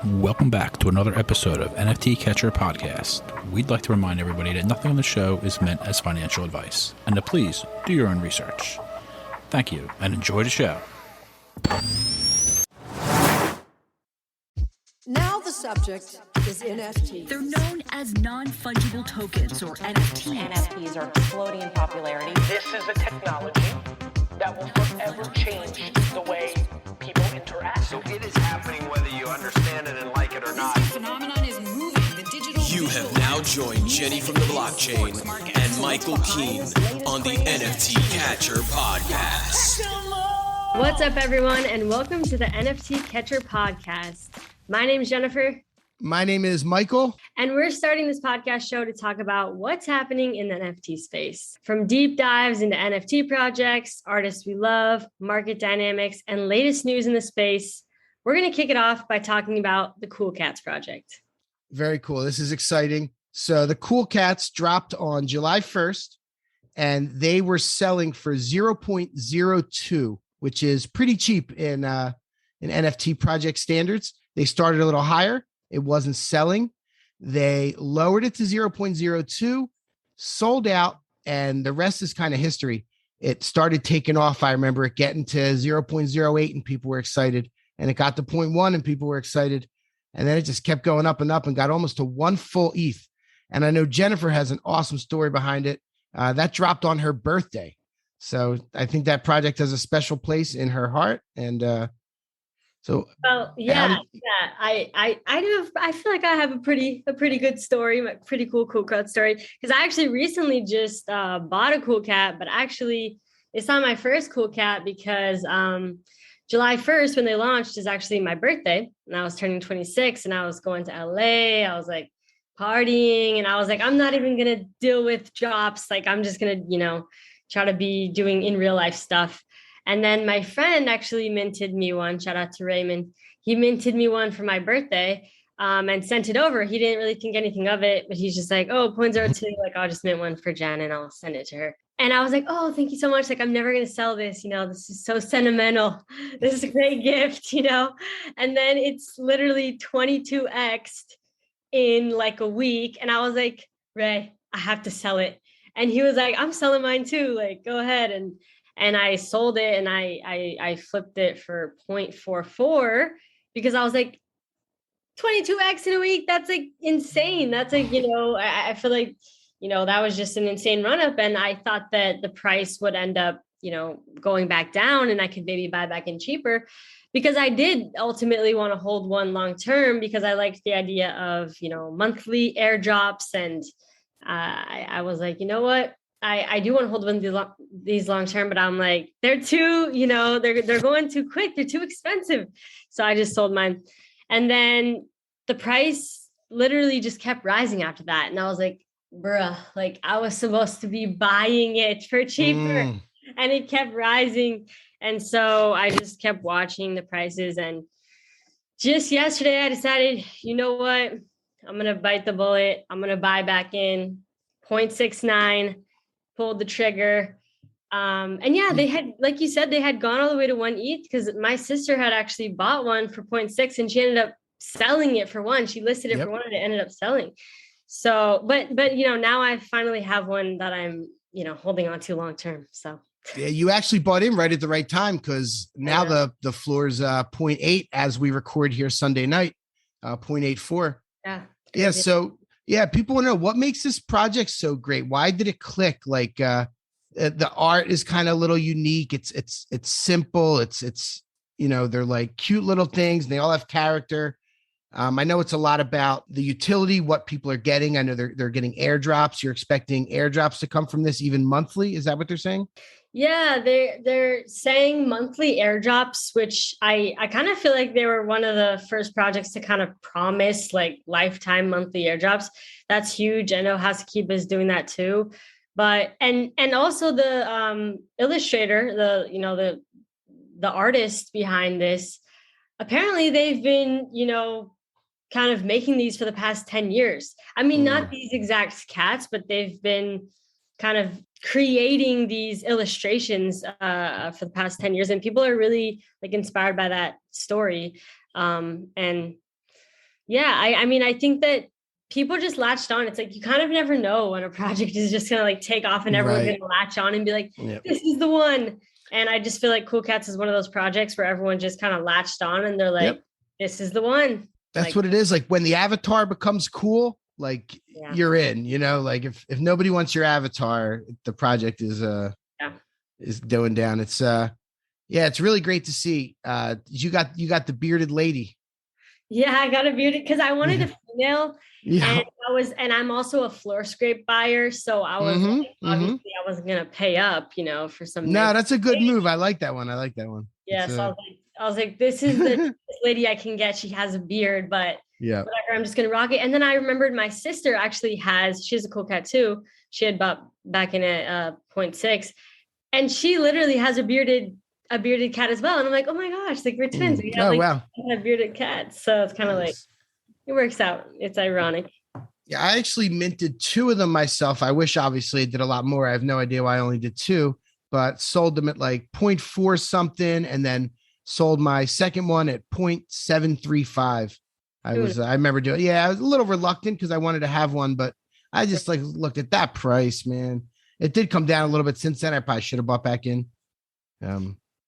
Welcome back to another episode of NFT Catcher Podcast. We'd like to remind everybody that nothing on the show is meant as financial advice, and to please do your own research. Thank you, and enjoy the show. Now the subject is NFTs. They're known as non-fungible tokens, or NFTs. NFTs are exploding in popularity. This is a technology that will forever change the way people interact. So it is happening whether you understand it and like it or not. This phenomenon is moving. The digital. You have now joined Jenny from the blockchain and Michael Keen on the NFT Catcher Podcast. What's up, everyone, and welcome to the NFT Catcher Podcast. My name is Jennifer. My name is Michael. And we're starting this podcast show to talk about what's happening in the NFT space. From deep dives into NFT projects, artists we love, market dynamics, and latest news in the space, we're going to kick it off by talking about the Cool Cats project. Very cool. This is exciting. So the Cool Cats dropped on July 1st, and they were selling for 0.02, which is pretty cheap in NFT project standards. They started a little higher. It wasn't selling. They lowered it to 0.02, sold out, and the rest is kind of history. It started taking off. I remember it getting to 0.08 and people were excited. And it got to 0.1 and people were excited. And then it just kept going up and up and got almost to one full ETH. And I know Jennifer has an awesome story behind it. That dropped on her birthday. So I think that project has a special place in her heart. And I feel like I have a pretty good story, a pretty cool cat story. Because I actually recently just bought a cool cat, but actually it's not my first cool cat because July 1st, when they launched, is actually my birthday. And I was turning 26 and I was going to LA. I was like partying and I was like, I'm not even going to deal with drops. Like, I'm just going to, try to be doing in real life stuff. And then my friend actually minted me one. Shout out to Raymond. He minted me one for my birthday and sent it over. He didn't really think anything of it, but he's just like, 0.02, like I'll just mint one for Jen and I'll send it to her. And I was like, oh, thank you so much. Like, I'm never going to sell this. This is so sentimental. This is a great gift, And then it's literally 22x'd in like a week. And I was like, Ray, I have to sell it. And he was like, I'm selling mine too. Like, go ahead. And I sold it and I flipped it for 0.44 because I was like, 22x in a week. That's like insane. That's like, I feel like, that was just an insane run up. And I thought that the price would end up, going back down and I could maybe buy back in cheaper because I did ultimately want to hold one long term because I liked the idea of, monthly airdrops. And I was like, you know what? I do want to hold one of these long term, but I'm like, they're too, they're going too quick. They're too expensive. So I just sold mine. And then the price literally just kept rising after that. And I was like, bruh, like I was supposed to be buying it for cheaper and it kept rising. And so I just kept watching the prices. And just yesterday I decided, you know what? I'm going to bite the bullet. I'm going to buy back in 0.69, pulled the trigger. And yeah, they had, like you said, they had gone all the way to 1 ETH because my sister had actually bought one for 0.6 and she ended up selling it for 1. She listed it for 1 and it ended up selling. So, but now I finally have one that I'm, holding on to long term. So yeah, you actually bought in right at the right time because now the floor is 0.8 as we record here Sunday night, 0.84. Yeah. So yeah, people want to know what makes this project so great. Why did it click? Like the art is kind of a little unique. It's simple. It's they're like cute little things. And they all have character. I know it's a lot about the utility, what people are getting. I know they're getting airdrops. You're expecting airdrops to come from this even monthly. Is that what they're saying? Yeah, they're saying monthly airdrops, which I kind of feel like they were one of the first projects to kind of promise like lifetime monthly airdrops. That's huge. I know Housekeep is doing that too. But and also the illustrator, the artist behind this, apparently they've been, kind of making these for the past 10 years. I mean, not these exact cats, but they've been kind of creating these illustrations for the past 10 years. And people are really like inspired by that story. And Yeah, I mean, I think that people just latched on. It's like you kind of never know when a project is just gonna like take off and everyone's Right. gonna latch on and be like, Yep. this is the one. And I just feel like Cool Cats is one of those projects where everyone just kind of latched on and they're like, Yep. this is the one. That's Like, what it is. Like when the avatar becomes cool, like Yeah. you're in, you know, like if nobody wants your avatar, the project is going down. It's it's really great to see. You got the bearded lady. Yeah, I got a bearded because I wanted a female. Yeah. And I'm also a floor scrape buyer. So I was like, obviously I wasn't gonna pay up, for some. No, nice that's a good thing. move. I like that one. Yeah. It's, So I was like, this is this lady I can get. She has a beard, but yeah. whatever, I'm just gonna rock it. And then I remembered my sister actually she's a Cool Cat too. She had bought back in at 0.6, and she literally has a bearded cat as well. And I'm like, oh my gosh, like we're twins. We have, wow. bearded cats. So it's kind of like it works out. It's ironic. Yeah, I actually minted 2 of them myself. I wish obviously I did a lot more. I have no idea why I only did 2, but sold them at like 0.4 something, and then sold my second one at 0.735. I remember doing, I was a little reluctant because I wanted to have one, but I just like looked at that price, man. It did come down a little bit since then. I probably should have bought back in.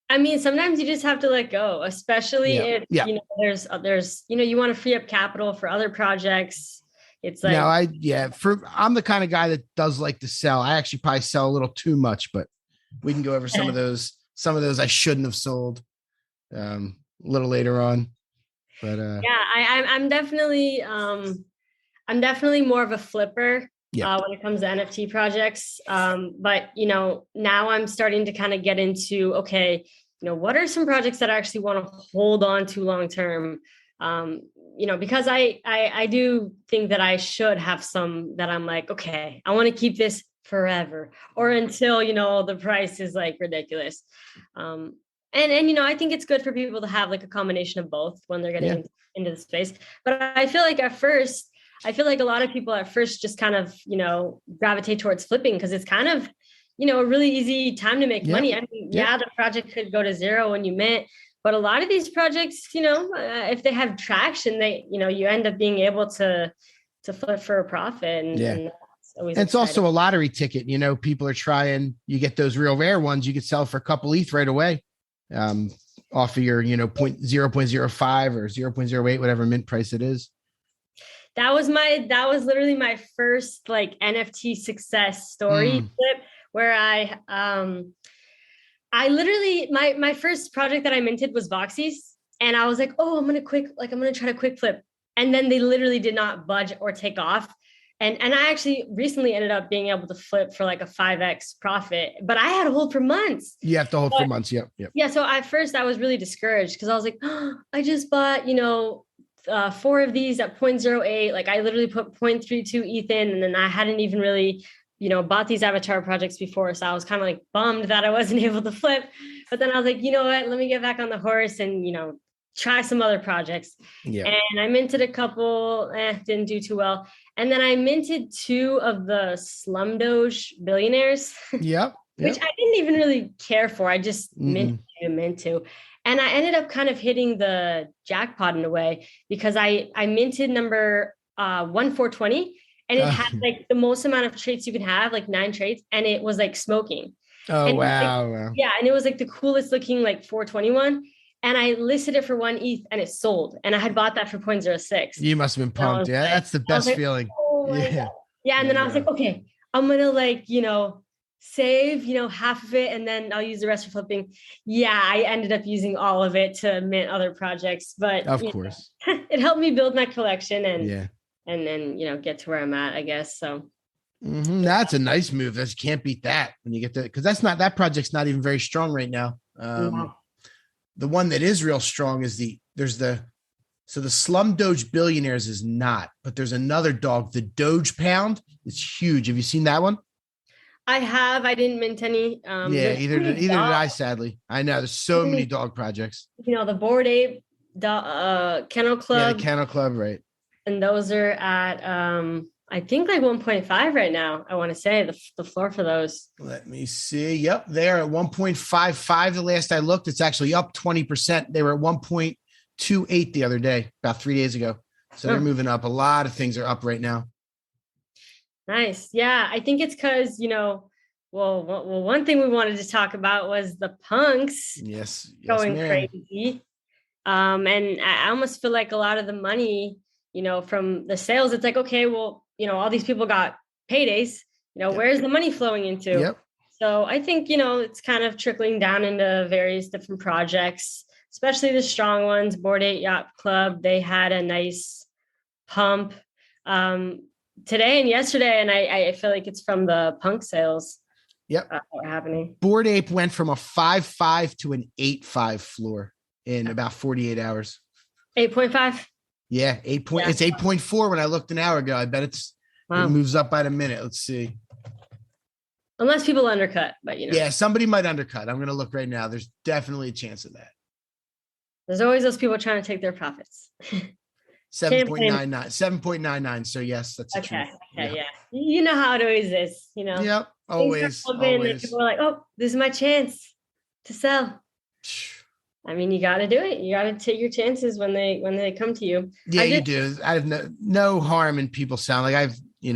I mean, sometimes you just have to let go, especially if there's you want to free up capital for other projects. It's like I'm the kind of guy that does like to sell. I actually probably sell a little too much, but we can go over some of those I shouldn't have sold a little later on. But I'm definitely more of a flipper when it comes to NFT projects. But now I'm starting to kind of get into, okay, what are some projects that I actually want to hold on to long term? Because I do think that I should have some that I'm like, okay, I want to keep this forever or until, the price is like ridiculous. And I think it's good for people to have like a combination of both when they're getting into the space. But I feel like a lot of people at first just kind of, gravitate towards flipping because it's kind of, a really easy time to make money. I mean, the project could go to zero when you mint, but a lot of these projects, if they have traction, they, you end up being able to flip for a profit. And it's also a lottery ticket. People are trying, you get those real rare ones, you could sell for a couple ETH right away. Off of your, 0.05 or 0.08, whatever mint price it is. That was literally my first like NFT success story flip where I literally, my first project that I minted was Voxies. And I was like, oh, I'm going to try to quick flip. And then they literally did not budge or take off. And I actually recently ended up being able to flip for like a 5x profit, but I had to hold for months. You have to hold for months. Yep. Yeah. So at first I was really discouraged because I was like, oh, I just bought, 4 of these at 0.08. Like I literally put 0.32 ETH in, and then I hadn't even really, bought these avatar projects before. So I was kind of like bummed that I wasn't able to flip, but then I was like, you know what, let me get back on the horse and, try some other projects. Yeah. And I minted a couple, didn't do too well. And then I minted 2 of the Slum Doge billionaires, which I didn't even really care for. I just mint to. And I ended up kind of hitting the jackpot in a way because I minted number 1420, and it had like the most amount of traits you can have, like 9 traits, and it was like smoking. Oh, and wow. Yeah, and it was like the coolest looking like 421. And I listed it for 1 ETH and it sold. And I had bought that for 0.06. You must have been pumped. Yeah, that's the best feeling. Oh yeah. And then I was like, okay, I'm going to save, half of it, and then I'll use the rest for flipping. Yeah, I ended up using all of it to mint other projects. But of course, it helped me build my collection and then, get to where I'm at, I guess. So that's a nice move. You can't beat that when you get to, because that project's not even very strong right now. The one that is real strong is the Slum Doge Billionaires is not, but there's another dog, the Doge Pound. It's huge. Have you seen that one? I have. I didn't mint any. Either did I, sadly. I know there's so many dog projects. The Bored Ape, Kennel Club. Yeah, the Kennel Club, right. And those are at I think like 1.5 right now. I want to say the floor for those. Let me see. Yep. They're at 1.55. The last I looked, it's actually up 20%. They were at 1.28 the other day, about 3 days ago. So they're moving up. A lot of things are up right now. Nice. Yeah. I think it's because, well, one thing we wanted to talk about was the punks going crazy. And I almost feel like a lot of the money, from the sales, it's like, okay, well, all these people got paydays, where's the money flowing into? Yep. So I think, it's kind of trickling down into various different projects, especially the strong ones. Bored Ape Yacht Club, they had a nice pump today and yesterday, and I feel like it's from the punk sales. Yep. Happening. Bored Ape went from a 5.5 to an 8.5 floor in about 48 hours. 8.5. Yeah, It's 8.4 when I looked an hour ago. I bet it moves up by the minute. Let's see. Unless people undercut, but Yeah, somebody might undercut. I'm going to look right now. There's definitely a chance of that. There's always those people trying to take their profits. 7.99. So yes, that's okay. Yeah. You know how it always is, Yep. Always. People are like, oh, this is my chance to sell. I mean, you got to do it. You got to take your chances when they come to you. Yeah, you do. I have no harm in people selling. Like you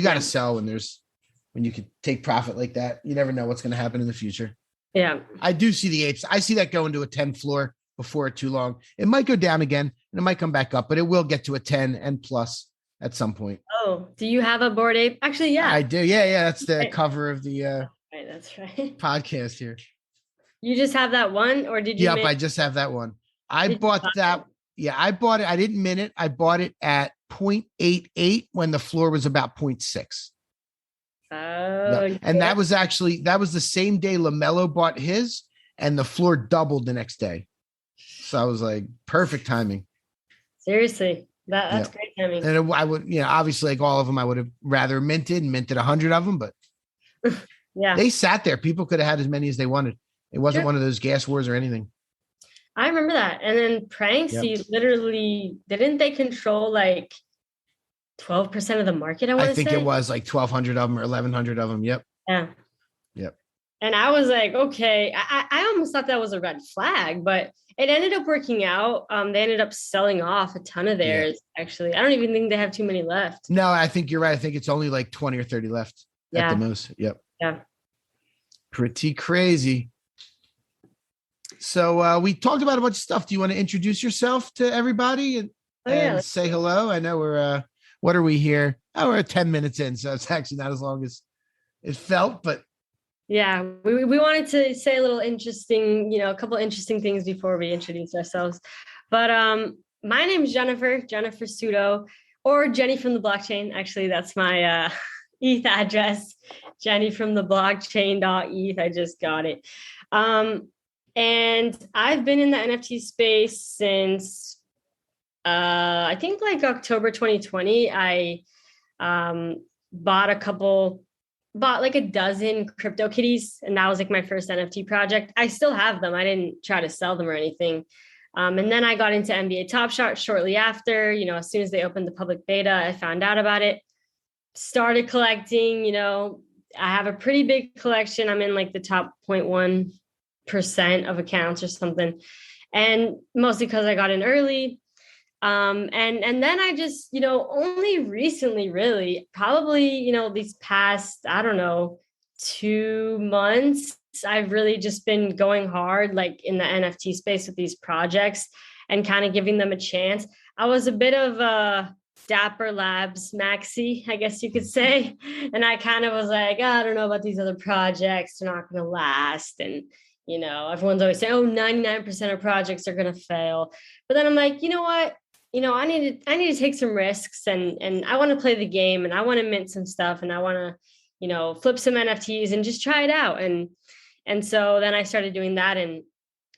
got to sell when you can take profit like that. You never know what's going to happen in the future. Yeah. I do see the apes. I see that going to a 10 floor before too long. It might go down again and it might come back up, but it will get to a 10 and plus at some point. Oh, do you have a Bored Ape? Actually, yeah. I do. Yeah. That's the cover of the right, that's right. podcast here. You just have that one, or did you? Yep, I just have that one. I bought that. Yeah, I bought it. I didn't mint it. I bought it at 0.88 when the floor was about 0.6. Oh, yeah. And that was the same day LaMelo bought his, and the floor doubled the next day. So I was like, perfect timing. Seriously, that's great timing. And I would, obviously, like all of them, I would have rather minted 100 of them, but yeah, they sat there. People could have had as many as they wanted. It wasn't one of those gas wars or anything. I remember that. And then Pranksy literally, didn't they control like 12% of the market? I think it was like 1,200 of them or 1,100 of them. Yep. Yeah. Yep. And I was like, okay, I almost thought that was a red flag, but it ended up working out. They ended up selling off a ton of theirs, actually. I don't even think they have too many left. No, I think you're right. I think it's only like 20 or 30 left at the most. Yep. Yeah. Pretty crazy. So we talked about a bunch of stuff. Do you want to introduce yourself to everybody and say hello? I know we're, what are we here? Oh, we're 10 minutes in, so it's actually not as long as it felt, but. Yeah, we wanted to say a little interesting, a couple of interesting things before we introduce ourselves. But my name is Jennifer Sutto, or Jenny from the blockchain. Actually, that's my ETH address, Jenny from the blockchain.eth. I just got it. And I've been in the NFT space since, I think like October 2020. I bought like a dozen CryptoKitties, and that was like my first NFT project. I still have them. I didn't try to sell them or anything. And then I got into NBA Top Shot shortly after, as soon as they opened the public beta, I found out about it, started collecting, I have a pretty big collection. I'm in like the top 0.1% of accounts or something. And mostly because I got in early. And then I just, only recently, really, probably, these past, 2 months, I've really just been going hard, like in the NFT space with these projects and kind of giving them a chance. I was a bit of a Dapper Labs maxi, I guess you could say. And I kind of was like, I don't know about these other projects. They're not going to last. And, everyone's always saying, 99% of projects are going to fail. But then I'm like, you know what? I need to take some risks and I want to play the game and I want to mint some stuff and I want to, flip some NFTs and just try it out. And so then I started doing that, and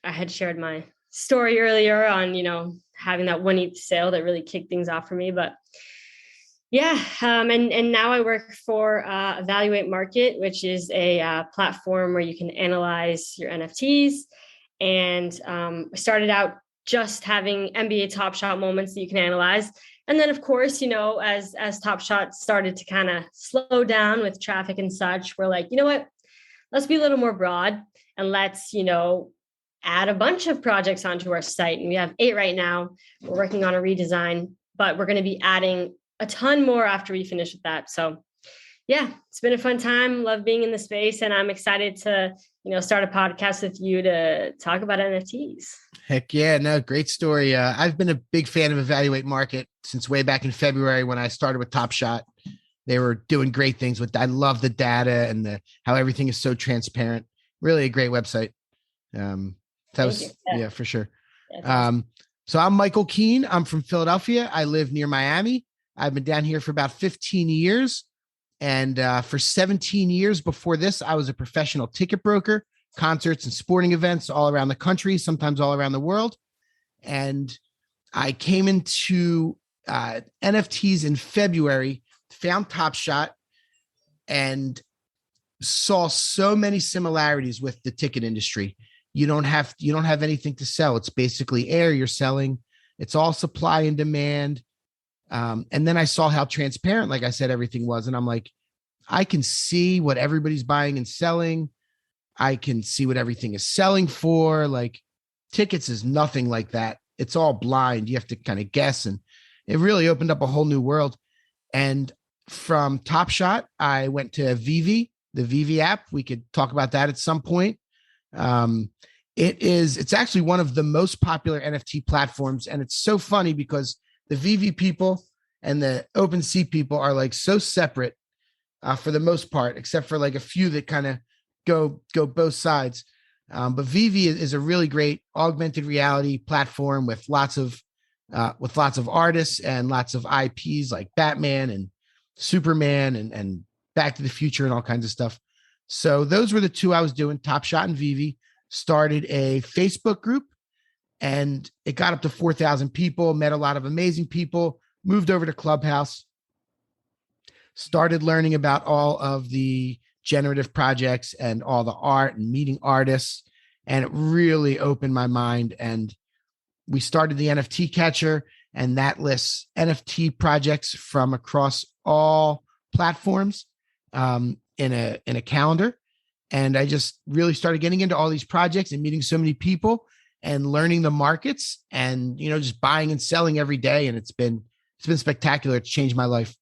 I had shared my story earlier on, having that one ETH sale that really kicked things off for me. But yeah, and now I work for Evaluate Market, which is a platform where you can analyze your NFTs. And started out just having NBA Top Shot moments that you can analyze. And then, of course, as Top Shot started to kind of slow down with traffic and such, we're like, you know what, let's be a little more broad and let's, add a bunch of projects onto our site. And we have 8 right now. We're working on a redesign, but we're going to be adding a ton more after we finish with that. So yeah, it's been a fun time. Love being in the space, and I'm excited to, start a podcast with you to talk about NFTs. Heck yeah. No, great story. I've been a big fan of Evaluate Market since way back in February when I started with Top Shot. They were doing great things with, I love the data and how everything is so transparent. Really a great website. Yeah, for sure. So I'm Michael Keen. I'm from Philadelphia. I live near Miami. I've been down here for about 15 years. And for 17 years before this, I was a professional ticket broker, concerts and sporting events all around the country, sometimes all around the world. And I came into NFTs in February, found Top Shot, and saw so many similarities with the ticket industry. You don't have anything to sell. It's basically air you're selling. It's all supply and demand. And then I saw how transparent, like I said, everything was. And I'm like, I can see what everybody's buying and selling. I can see what everything is selling for. Like, tickets is nothing like that. It's all blind. You have to kind of guess. And it really opened up a whole new world. And from Top Shot, I went to Vivi, the Vivi app. We could talk about that at some point. It's actually one of the most popular NFT platforms. And it's so funny because the Vivi people and the OpenSea people are like so separate for the most part, except for like a few that kind of go both sides. But Vivi is a really great augmented reality platform with lots of artists and lots of IPs like Batman and Superman and Back to the Future and all kinds of stuff. So those were the two I was doing. Top Shot and Vivi. Started a Facebook group, and it got up to 4,000 people, met a lot of amazing people, moved over to Clubhouse, started learning about all of the generative projects and all the art and meeting artists. And it really opened my mind. And we started the NFT Catcher, and that lists NFT projects from across all platforms in a calendar. And I just really started getting into all these projects and meeting so many people and learning the markets and, just buying and selling every day. And it's been spectacular. It's changed my life.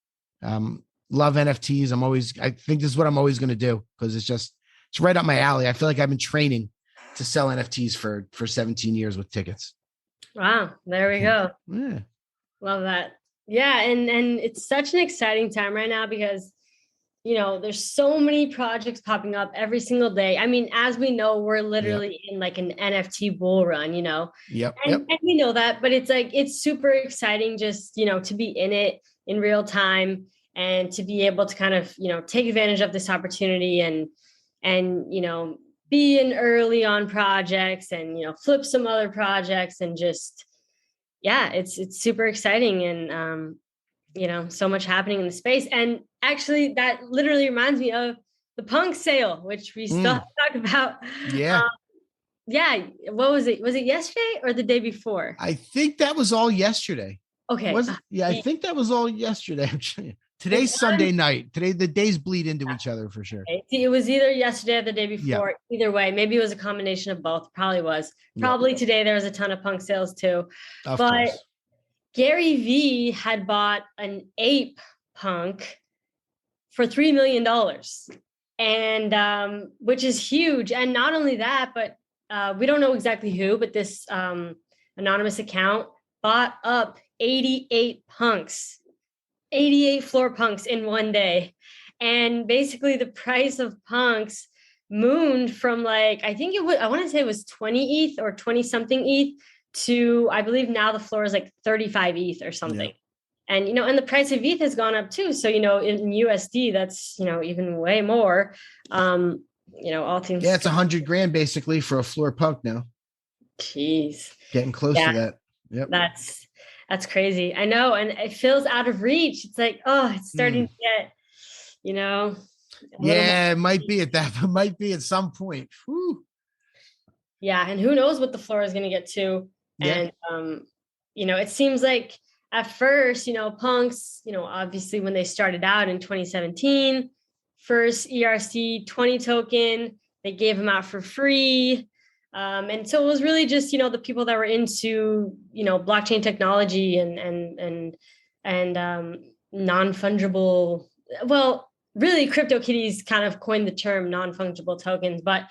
Love NFTs. I think this is what I'm always going to do because it's right up my alley. I feel like I've been training to sell NFTs for 17 years with tickets. Wow. There we go. Yeah. Love that. Yeah. And it's such an exciting time right now because there's so many projects popping up every single day. I mean, as we know, we're literally in like an NFT bull run, Yep. And we know that, but it's like, it's super exciting just, to be in it in real time and to be able to kind of, take advantage of this opportunity and, be in early on projects and, flip some other projects and just, yeah, it's super exciting. And, so much happening in the space. And actually that literally reminds me of the punk sale, which we still have to talk about. Yeah. Yeah. What was it? Was it yesterday or the day before? I think that was all yesterday. Okay. I think that was all yesterday. Today's Sunday night. Today, the days bleed into each other for sure. It was either yesterday or the day before. Yeah. Either way, maybe it was a combination of both. Probably was. Probably today there was a ton of punk sales too. Of course. Gary V had bought an ape punk for $3 million, and which is huge. And not only that, but we don't know exactly who, but this anonymous account bought up 88 punks, 88 floor punks in one day. And basically the price of punks mooned from like, I want to say it was 20 ETH or 20 something ETH to, I believe now the floor is like 35 ETH or something. Yeah. And, and the price of ETH has gone up too. So, in USD, that's, even way more, all things. Yeah. It's $100,000 basically for a floor punk now. Jeez. Getting close to that. Yep. That's crazy. I know. And it feels out of reach. It's like, it's starting to get, yeah, it might be at that, but might be at some point. Whew. Yeah. And who knows what the floor is going to get to. Yeah. And, it seems like at first, punks, obviously when they started out in 2017, first ERC 20 token, they gave them out for free. And so it was really just, the people that were into, blockchain technology and non-fungible, well, really CryptoKitties kind of coined the term non-fungible tokens, but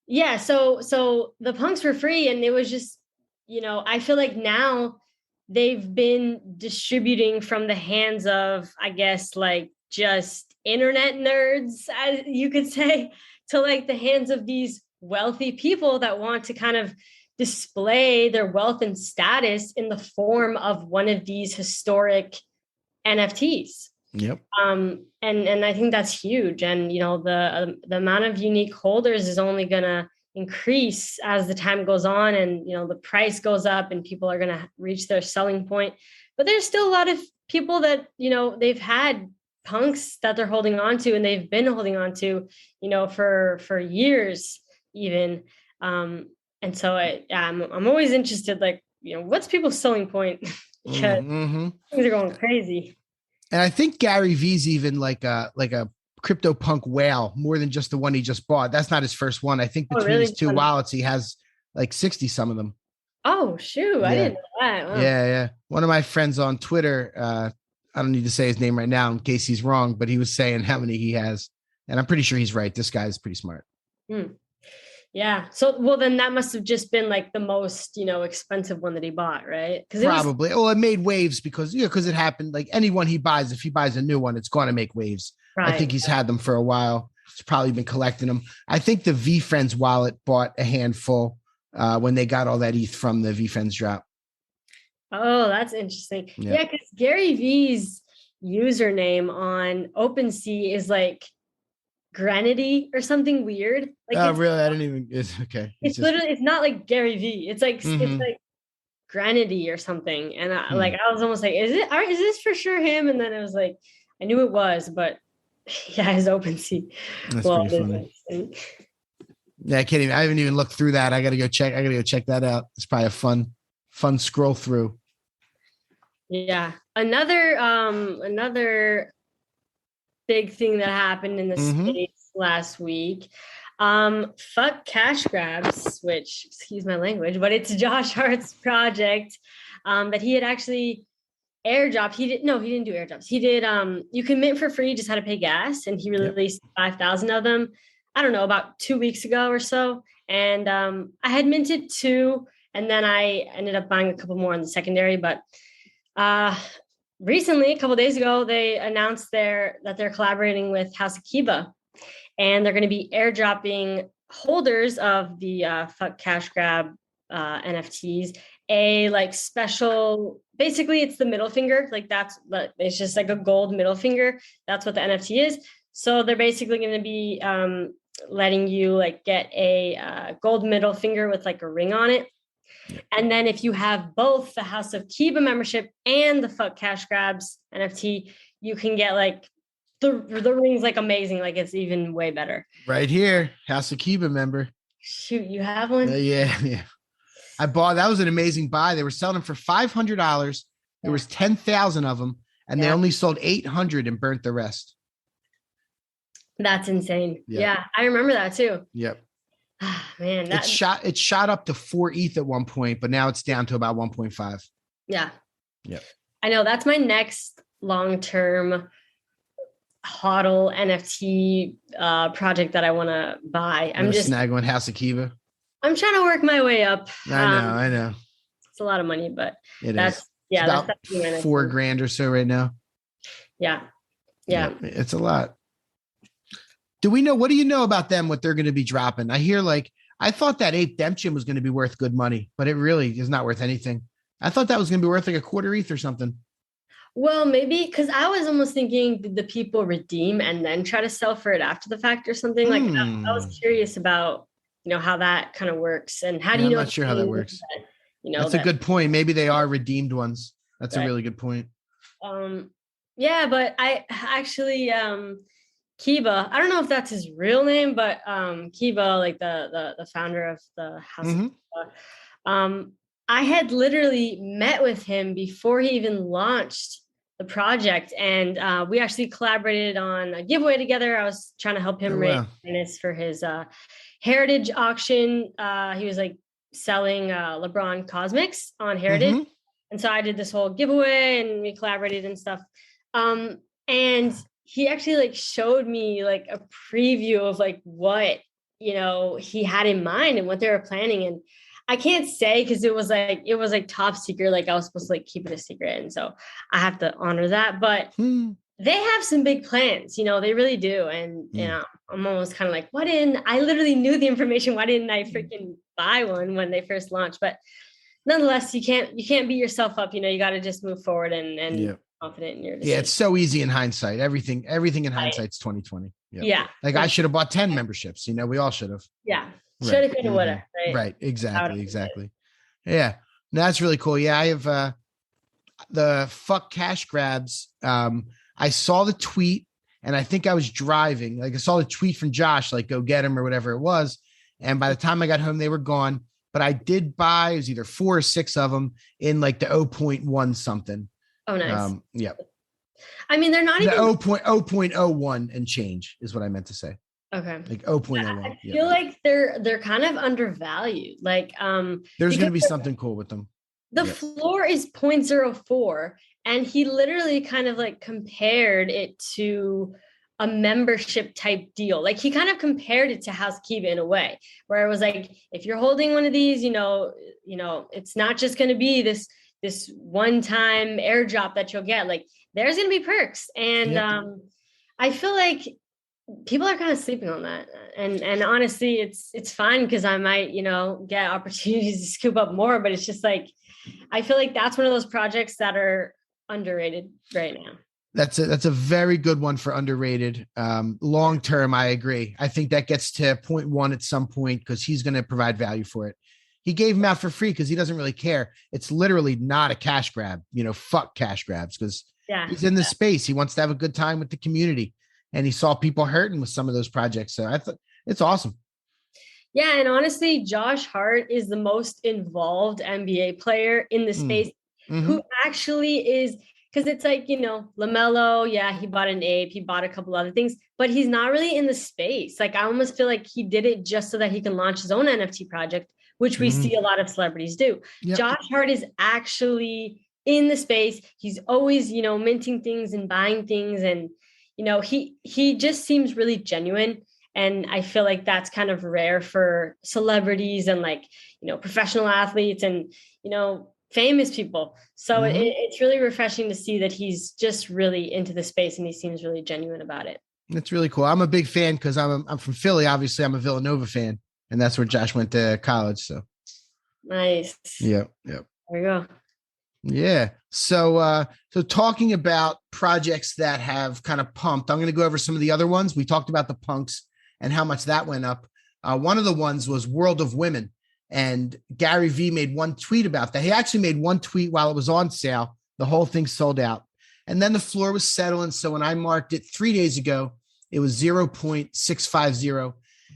yeah, so the punks were free, and it was just, I feel like now they've been distributing from the hands of, I guess, like just internet nerds, as you could say, to like the hands of these wealthy people that want to kind of display their wealth and status in the form of one of these historic NFTs. Yep. And I think that's huge. And, the amount of unique holders is only going to increase as the time goes on, and, the price goes up and people are going to reach their selling point. But there's still a lot of people that, they've had punks that they're holding on to, and they've been holding on to, for years even. And so I'm always interested, like, what's people's selling point? Because things are going crazy. And I think Gary V's even like a crypto punk whale, more than just the one he just bought. That's not his first one. I think between his two wallets, he has like 60 some of them. Oh, shoot. I didn't know that. Wow. Yeah. One of my friends on Twitter, I don't need to say his name right now in case he's wrong, but he was saying how many he has. And I'm pretty sure he's right. This guy is pretty smart. Yeah. So, well, then that must have just been like the most, expensive one that he bought, right? Probably. Well, it made waves because it happened. Like anyone he buys, if he buys a new one, it's going to make waves. Right. I think he's had them for a while. He's probably been collecting them. I think the VFriends wallet bought a handful when they got all that ETH from the VFriends drop. Oh, that's interesting. Yeah, because Gary V's username on OpenSea is like Granity or something weird. Like, really? I didn't even. It's okay. It's literally. It's not like Gary V. It's like it's like Granity or something. And I was almost like, is this for sure him? And then it was like, I knew it was, but yeah, his OpenSea. That's pretty funny. Yeah, I can't even. I haven't even looked through that. I gotta go check that out. It's probably a fun scroll through. Yeah, another big thing that happened in the space last week. Fuck cash grabs, which, excuse my language, but it's Josh Hart's project that he had actually airdropped. He didn't do airdrops. He did, you can mint for free, just had to pay gas. And he released 5,000 of them, I don't know, about 2 weeks ago or so. And I had minted 2, and then I ended up buying a couple more in the secondary. But recently, a couple of days ago, they announced that they're collaborating with House of Kiba, and they're going to be airdropping holders of the Fuck Cash Grab NFTs a like special. Basically, it's the middle finger. Like it's just like a gold middle finger. That's what the NFT is. So they're basically going to be letting you like get a gold middle finger with like a ring on it. And then if you have both the House of Kiba membership and the Fuck Cash Grabs NFT, you can get like the ring's like amazing. Like it's even way better. Right here, House of Kiba member. Shoot, you have one? Yeah. I bought. That was an amazing buy. They were selling them for $500. There was 10,000 of them, and they only sold 800 and burnt the rest. That's insane. Yeah, I remember that too. Yep. Man, it shot up to 4 ETH at one point, but now it's down to about 1.5. Yeah. Yep. I know that's my next long-term HODL NFT project that I want to buy. I'm just snag one House of Kiba. I'm trying to work my way up. I know. It's a lot of money, but that's about $4,000 or so right now. Yeah. It's a lot. What do you know about them, what they're going to be dropping? I thought that Ape Demption was going to be worth good money, but it really is not worth anything. I thought that was going to be worth like a quarter ETH or something. Well, maybe because I was almost thinking, did the people redeem and then try to sell for it after the fact or something? Like I was curious about, how that kind of works, and how do you know? I'm not sure how that works. That's a good point. Maybe they are redeemed ones. That's a really good point. Yeah, but I actually Kiba, I don't know if that's his real name, but Kiba, like the founder of the House of Kiba, I had literally met with him before he even launched the project, and we actually collaborated on a giveaway together. I was trying to help him raise awareness for Heritage auction. He was like selling LeBron Cosmics on Heritage. Mm-hmm. And so I did this whole giveaway and we collaborated and stuff. And he actually like showed me like a preview of like what, you know, he had in mind and what they were planning. And I can't say because it was like top secret. Like I was supposed to like keep it a secret. And so I have to honor that. But they have some big plans, you know, they really do. And, you know, I'm almost kind of like, I literally knew the information. Why didn't I freaking buy one when they first launched? But nonetheless, you can't beat yourself up. You know, you got to just move forward and confident in your decision. Yeah, it's so easy in hindsight. Everything in hindsight's 2020. Yep. Yeah. Like I should have bought 10 memberships. You know, we all should have. Yeah. Should have, could have, would have. Right. Exactly. Yeah. No, that's really cool. Yeah. I have the fuck cash grabs. I saw the tweet and I think I was driving. Like I saw the tweet from Josh, like go get him or whatever it was. And by the time I got home, they were gone. But I did buy, it was either 4 or 6 of them in like the 0.1 something. Oh, nice. Yeah. I mean, they're not the even 0.01 and change is what I meant to say. Okay. Like 0.01. I feel like they're kind of undervalued. Like there's going to be something cool with them. The floor is 0.04 and he literally kind of like compared it to a membership type deal. Like he kind of compared it to housekeeping in a way where it was like, if you're holding one of these, you know, it's not just going to be this one-time airdrop that you'll get. Like there's going to be perks. And I feel like people are kind of sleeping on that. And honestly, it's fine because I might, you know, get opportunities to scoop up more, but it's just like, I feel like that's one of those projects that are underrated right now. That's a very good one for underrated. Long term, I agree. I think that gets to 0.1 at some point because he's going to provide value for it. He gave him out for free because he doesn't really care. It's literally not a cash grab, you know, fuck cash grabs because he's in the space. He wants to have a good time with the community and he saw people hurting with some of those projects. So I thought it's awesome. Yeah. And honestly, Josh Hart is the most involved NBA player in the space who actually is, because it's like, you know, LaMelo, he bought an Ape, he bought a couple other things, but he's not really in the space. Like I almost feel like he did it just so that he can launch his own NFT project, which we see a lot of celebrities do. Yep. Josh Hart is actually in the space. He's always, you know, minting things and buying things. And, you know, he just seems really genuine. And I feel like that's kind of rare for celebrities and like, you know, professional athletes and, you know, famous people. So it's really refreshing to see that he's just really into the space and he seems really genuine about it. That's really cool. I'm a big fan because I'm from Philly. Obviously, I'm a Villanova fan, and that's where Josh went to college. So nice. Yeah. There you go. Yeah. So talking about projects that have kind of pumped, I'm going to go over some of the other ones. We talked about the punks and how much that went up. One of the ones was World of Women. And Gary Vee made one tweet about that. He actually made one tweet while it was on sale. The whole thing sold out. And then the floor was settling. So when I marked it 3 days ago, it was 0.650.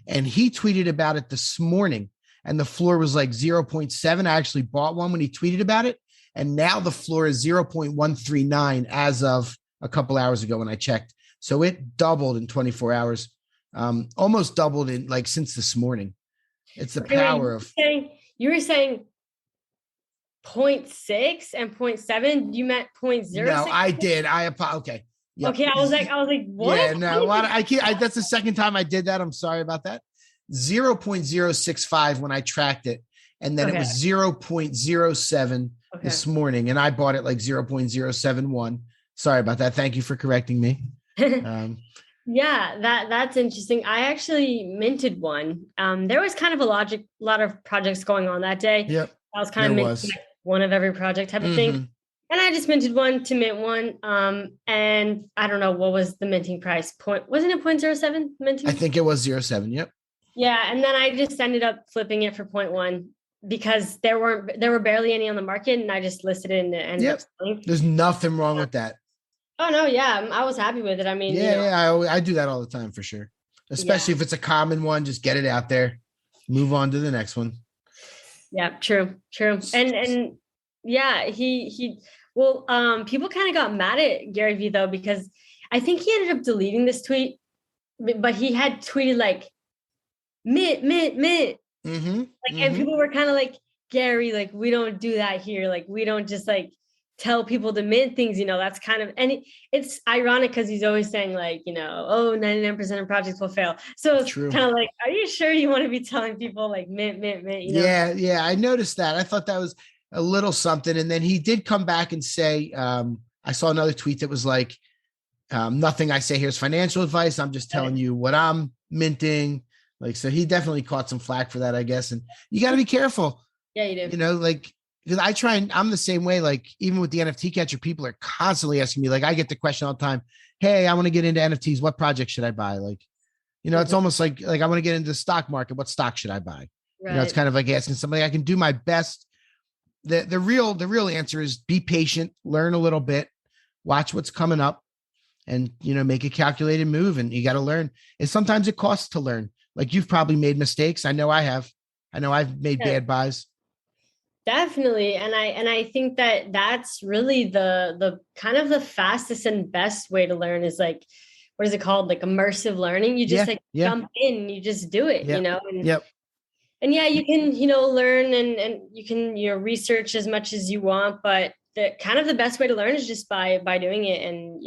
And he tweeted about it this morning. And the floor was like 0.7. I actually bought one when he tweeted about it. And now the floor is 0.139 as of a couple hours ago when I checked. So it doubled in 24 hours, almost doubled in like since this morning. It's the power of. You were saying 0.6 and 0.7. You meant 0.06? No, I did. Okay. Yep. Okay. I was like, what? Yeah, no, I can't. That's the second time I did that. I'm sorry about that. 0.065 when I tracked it. And then it was 0.07 this morning. And I bought it like 0.071. Sorry about that. Thank you for correcting me. Yeah, that's interesting. I actually minted one. There was kind of a lot of projects going on that day. Yep. I was kind of minting like one of every project type of thing. And I just minted one to mint one. And I don't know, what was the minting price? Wasn't it 0.07 minting? I think it was 0.7. Yep. Yeah. And then I just ended up flipping it for 0.1 because there were barely any on the market and I just listed it and ended up selling. There's nothing wrong with that. Oh no, yeah, I was happy with it. I mean, I do that all the time for sure. Especially if it's a common one, just get it out there, move on to the next one. Yeah, true. And yeah, people kind of got mad at Gary Vee though, because I think he ended up deleting this tweet, but he had tweeted like mint, mint, mint. Mm-hmm. And people were kind of like, Gary, like, we don't do that here. Like, we don't just like tell people to mint things, that's kind of, and it's ironic because he's always saying like, 99% of projects will fail. So it's kind of like, are you sure you want to be telling people like mint, mint, mint? Yeah. I noticed that. I thought that was a little something. And then he did come back and say, I saw another tweet that was like, nothing I say here is financial advice. I'm just telling you what I'm minting. Like, so he definitely caught some flack for that, I guess. And you got to be careful. Yeah, you do. Because I try and I'm the same way. Like, even with the NFT Catcher, people are constantly asking me, like, I get the question all the time. Hey, I want to get into NFTs. What project should I buy? Like, it's almost like I want to get into the stock market. What stock should I buy? Right. It's kind of like asking somebody. I can do my best. The real answer is be patient, learn a little bit, watch what's coming up, and make a calculated move. And you got to learn. And sometimes it costs to learn. Like, you've probably made mistakes. I know I have. I know I've made bad buys. Definitely. And I think that that's really the kind of the fastest and best way to learn is like, what is it called? Like immersive learning. You just jump in, you just do it, And yeah, you can, learn and you can, research as much as you want, but the best way to learn is just by doing it and,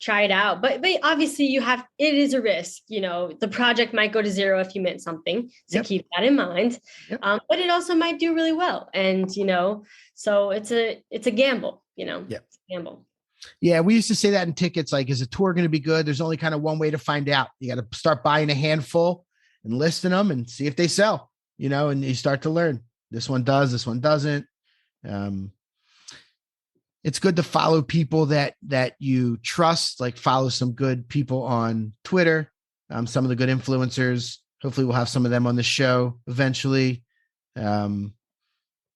try it out. But obviously it is a risk, the project might go to zero if you mint something. So keep that in mind. But it also might do really well. And, so it's a gamble, It's a gamble. Yeah. We used to say that in tickets, like, is a tour going to be good? There's only kind of one way to find out. You got to start buying a handful and listing them and see if they sell, and you start to learn. This one does, this one doesn't. It's good to follow people that you trust, like follow some good people on Twitter, some of the good influencers. Hopefully we'll have some of them on the show eventually. There's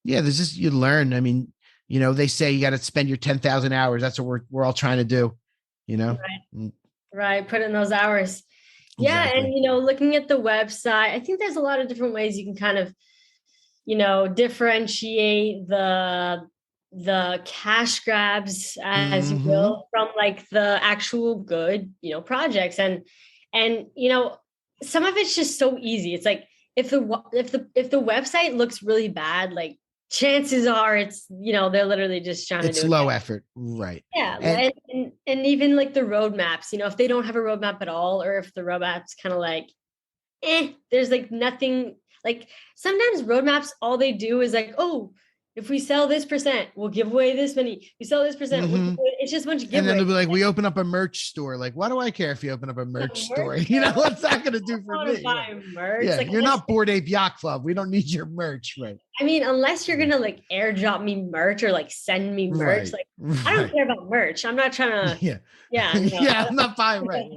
just, you learn. I mean, they say you got to spend your 10,000 hours. That's what we're all trying to do, Right. Put in those hours. Exactly. Yeah. And, looking at the website, I think there's a lot of different ways you can kind of, differentiate the cash grabs, as you will, from like the actual good, projects. And some of it's just so easy. It's like, if the website looks really bad, like chances are it's, they're literally just trying to do it's low effort. Right. Yeah. And even like the roadmaps, if they don't have a roadmap at all, or if the roadmap's kind of like, there's like nothing, like sometimes roadmaps, all they do is like, oh, if we sell this percent, we'll give away this many. We sell this percent, it's just a bunch of giveaways. And then they'll be like, we open up a merch store. Like, why do I care if you open up a merch store? What's that going to do for me? Merch. Yeah, like, you're not Bored Ape Yacht Club. We don't need your merch, right? I mean, unless you're going to like airdrop me merch or like send me merch. Right. Like, I don't care about merch. I'm not trying to. Yeah. I'm not buying. Right.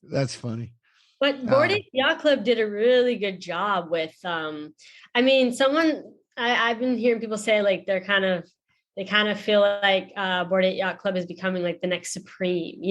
That's funny. But Bored Ape Yacht Club did a really good job with, I've been hearing people say like they kind of feel like Bored Ape Yacht Club is becoming like the next Supreme,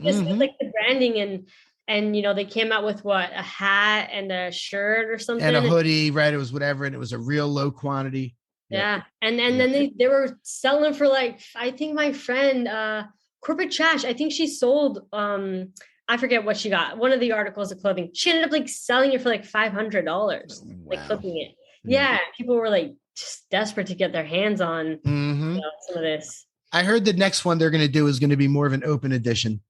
just with, like the branding and they came out with a hat and a shirt or something and a hoodie, right? It was whatever, and it was a real low quantity. Yeah, and then they were selling for like, I think my friend Corporate Trash, I think she sold I forget what she got. One of the articles of clothing, she ended up like selling it for like $500, like flipping it. Yeah, people were like just desperate to get their hands on some of this. I heard the next one they're going to do is going to be more of an open edition,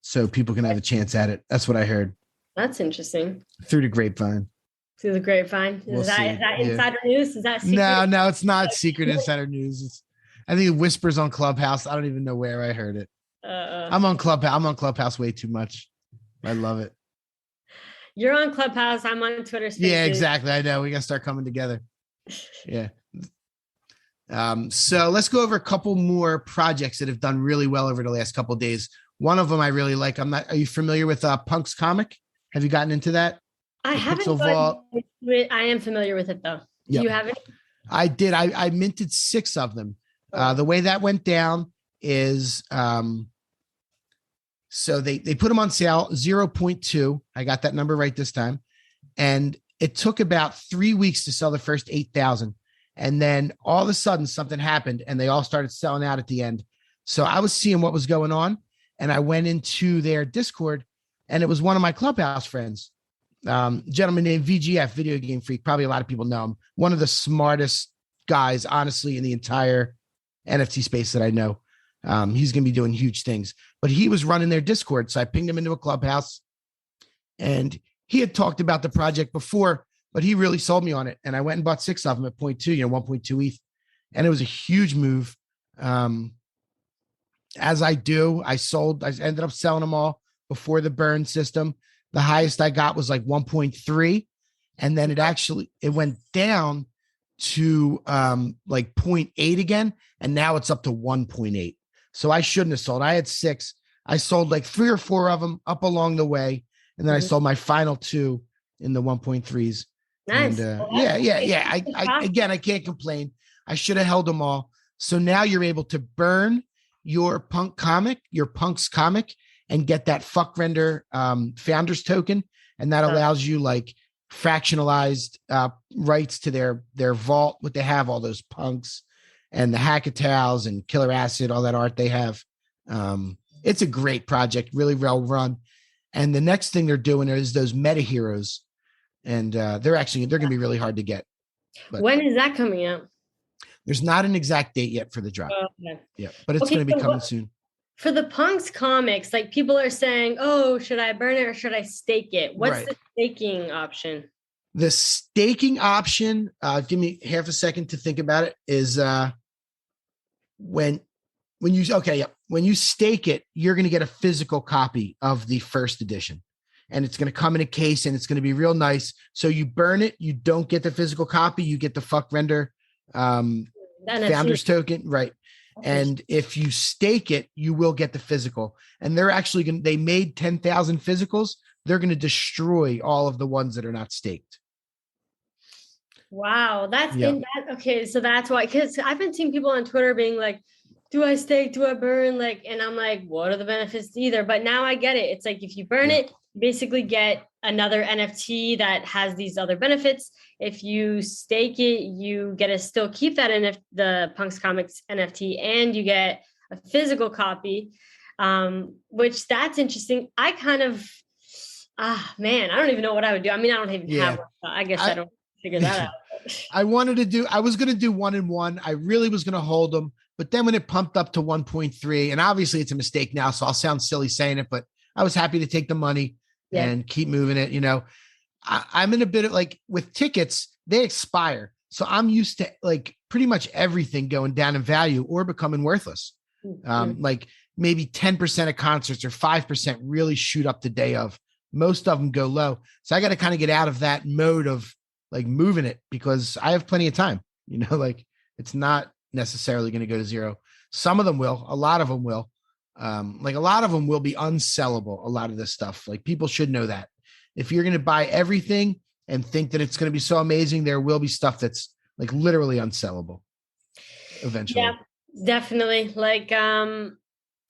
so people can have a chance at it. That's what I heard. That's interesting. Through the grapevine. Through the grapevine. Is that insider news? Is that secret? No, it's not secret insider news. I think it whispers on Clubhouse. I don't even know where I heard it. I'm on Clubhouse way too much. I love it. You're on Clubhouse. I'm on Twitter Spaces. Yeah, exactly. I know. We got to start coming together. Yeah. So let's go over a couple more projects that have done really well over the last couple of days. One of them I really like. Are you familiar with Punk's comic? Have you gotten into that? I haven't. I am familiar with it though. Do you have it? I did. I minted 6 of them. The way that went down is, so they put them on sale, 0.2. I got that number right this time. And it took about 3 weeks to sell the first 8,000. And then all of a sudden something happened and they all started selling out at the end. So I was seeing what was going on and I went into their Discord and it was one of my Clubhouse friends Gentleman named VGF, Video Game Freak. Probably a lot of people know him. One of the smartest guys, honestly, in the entire NFT space that I know. He's going to be doing huge things, but he was running their Discord. So I pinged him into a clubhouse, and he had talked about the project before, but he really sold me on it. And I went and bought 6 of them at 0.2, 1.2 ETH. And it was a huge move. As I do, I ended up selling them all before the burn system. The highest I got was like 1.3. And then it went down to like 0.8 again. And now it's up to 1.8. So I shouldn't have sold. I had 6. I sold like 3 or 4 of them up along the way. And then I sold my final 2 in the 1.3s. Nice. And, yeah. I can't complain. I should have held them all. So now you're able to burn your Punk's comic, and get that fuck render founders token. And that allows you like fractionalized rights to their vault, what they have, all those punks and the Hackatals and Killer Acid, all that art they have. It's a great project, really well run. And the next thing they're doing is those meta heroes. And they're going to be really hard to get. But when is that coming out? There's not an exact date yet for the drop. Okay. Yeah, but it's going to be coming soon. For the Punks comics, like people are saying, oh, should I burn it or should I stake it? What's the staking option? The staking option, give me half a second to think about it, is when you stake it, you're going to get a physical copy of the first edition. And it's going to come in a case, and it's going to be real nice. So you burn it, you don't get the physical copy, you get the fuck render founders token, right? And if you stake it, you will get the physical. And they're actually they made 10,000 physicals. They're going to destroy all of the ones that are not staked. Wow, okay. So that's why, because I've been seeing people on Twitter being like, do I stake? Do I burn? Like, and I'm like, what are the benefits to either? But now I get it. It's like, if you burn it, you basically get another NFT that has these other benefits. If you stake it, you get to still keep that the Punks Comics NFT, and you get a physical copy, which that's interesting. I kind of, I don't even know what I would do. I mean, I don't even have one. So I guess I don't figure that out. I was going to do 1 and 1. I really was going to hold them. But then when it pumped up to 1.3, and obviously it's a mistake now, so I'll sound silly saying it, but I was happy to take the money and keep moving it. I'm in a bit of like with tickets, they expire. So I'm used to like pretty much everything going down in value or becoming worthless. Like maybe 10% of concerts or 5% really shoot up the day of. Most of them go low. So I got to kind of get out of that mode of like moving it, because I have plenty of time, like it's not necessarily going to go to zero. Some of them will, a lot of them will. Like a lot of them will be unsellable. A lot of this stuff, like people should know that if you're going to buy everything and think that it's going to be so amazing, there will be stuff that's like literally unsellable eventually. Yeah, definitely. Like,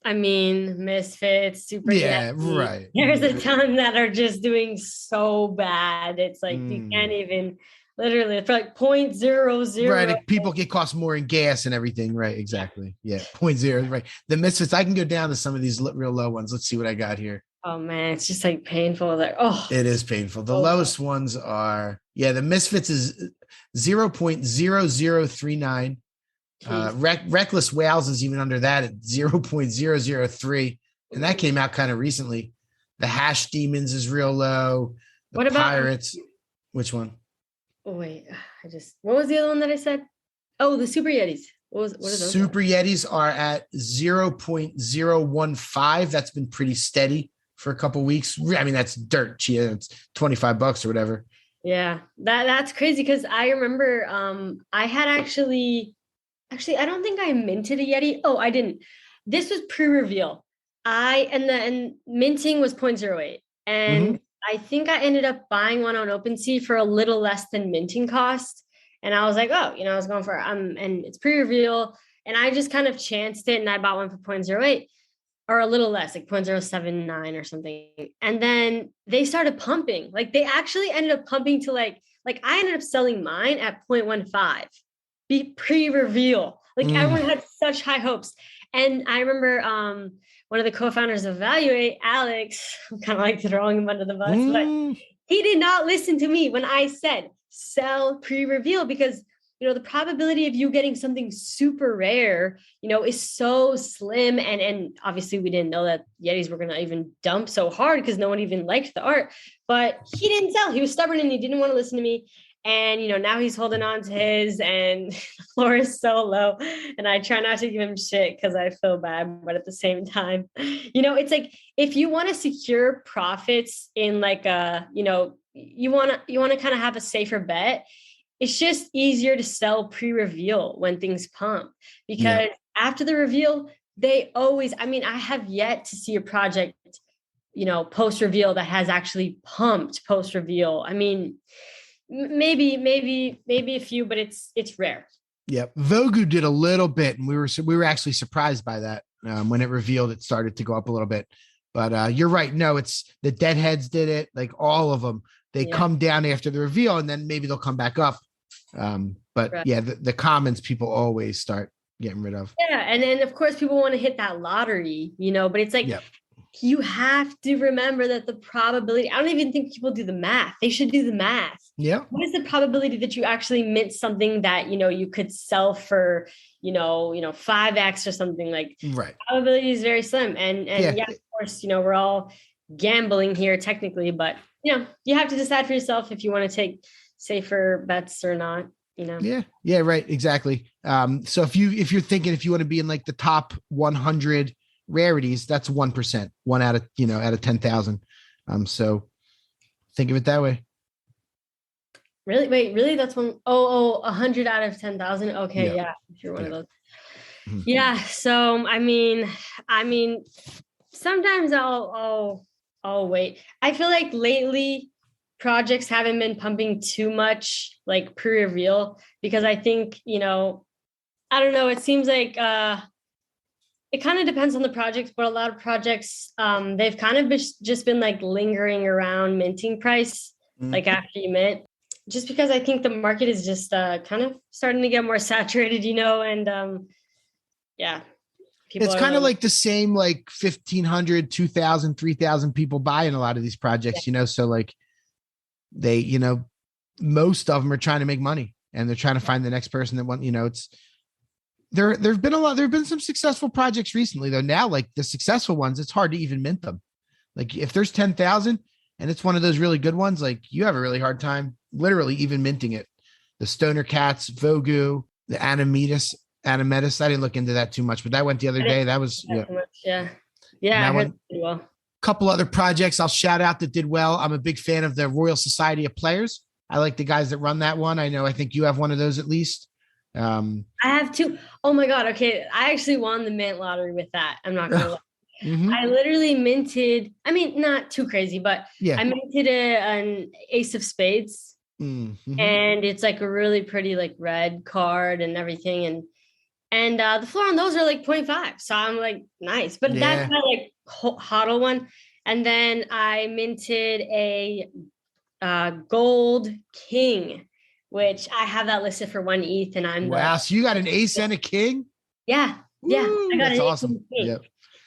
Misfits, Super. Yeah, right. There's a ton that are just doing so bad. It's like, you can't even literally for like 0.00. Right. People get cost more in gas and everything. Right. Exactly. Yeah. 0.0. Right. The Misfits, I can go down to some of these real low ones. Let's see what I got here. Oh man, it's just like painful. Like, it is painful. The lowest ones are, the Misfits is 0.0039. Reckless Whales is even under that at 0.003. And that came out kind of recently. The Hash Demons is real low. What about Pirates? Which one? Oh, wait, what was the other one that I said? Oh, the Super Yetis. What are those? Super Yetis are at 0.015. That's been pretty steady for a couple weeks. I mean, that's dirt cheap. It's $25 or whatever. Yeah, that's crazy, because I remember I had actually, I don't think I minted a Yeti. Oh, I didn't. This was pre-reveal. And minting was 0.08. And I think I ended up buying one on OpenSea for a little less than minting cost. And I was like, I was going for, and it's pre-reveal. And I just kind of chanced it, and I bought one for 0.08 or a little less, like 0.079 or something. And then they started pumping. Like they actually ended up pumping to like I ended up selling mine at 0.15, be pre-reveal. Like everyone had such high hopes. And I remember one of the co-founders of Evaluate, Alex, I'm kind of like throwing him under the bus, but he did not listen to me when I said sell pre-reveal, because the probability of you getting something super rare, is so slim. And obviously we didn't know that Yetis were going to even dump so hard because no one even liked the art, but he didn't sell. He was stubborn and he didn't want to listen to me. And, now he's holding on to his, and the floor is so low, and I try not to give him shit because I feel bad, but at the same time, it's like, if you want to secure profits in like you want to kind of have a safer bet, it's just easier to sell pre-reveal when things pump, because after the reveal, they always, I have yet to see a project, post-reveal that has actually pumped post-reveal. Maybe a few, but it's rare. Yep. Vogu did a little bit, and we were actually surprised by that. When it revealed, it started to go up a little bit, but you're right. No, it's the Deadheads did it. Like all of them, they come down after the reveal and then maybe they'll come back up. But right. The commons people always start getting rid of. Yeah. And then of course people want to hit that lottery, but it's like, you have to remember that the probability, I don't even think people do the math. They should do the math. Yeah. What is the probability that you actually mint something that, you could sell for, 5x or something like, right. Probability is very slim. And of course, we're all gambling here technically, but you have to decide for yourself if you want to take safer bets or not, Yeah, right. Exactly. So if you're thinking, if you want to be in like the top 100 rarities, that's 1%, one out of 10,000. So think of it that way. Really? Wait, really? That's 100 out of 10,000. Okay. Yeah. If you're one of those. Mm-hmm. Yeah. So, sometimes I'll wait. I feel like lately projects haven't been pumping too much like pre-reveal, because I think, I don't know. It seems like, it kind of depends on the project, but a lot of projects, they've kind of just been like lingering around minting price, like after you mint, just because I think the market is just kind of starting to get more saturated, and it's kind of like the same, like 1,500, 2,000, 3,000 people buying a lot of these projects, so like they, most of them are trying to make money and they're trying to find the next person that want, it's, there've been some successful projects recently though. Now, like the successful ones, it's hard to even mint them. Like if there's 10,000 and it's one of those really good ones, like you have a really hard time literally even minting it. The Stoner Cats, Vogu, the Animetus. I didn't look into that too much, but that went the other day. That was, yeah. I heard well. Couple other projects I'll shout out that did well. I'm a big fan of the Royal Society of Players. I like the guys that run that one. I think you have one of those at least. I have two. Oh my God. Okay. I actually won the mint lottery with that. I'm not going to lie. Mm-hmm. I literally minted, not too crazy, but I minted an ace of spades, and it's like a really pretty like red card and everything. And the floor on those are like 0.5. So I'm like, nice, but that's my like hodl one. And then I minted a gold king, which I have that listed for 1 ETH, and I'm so you got an ace and a king? Yeah. Woo, I got that's awesome. Yep.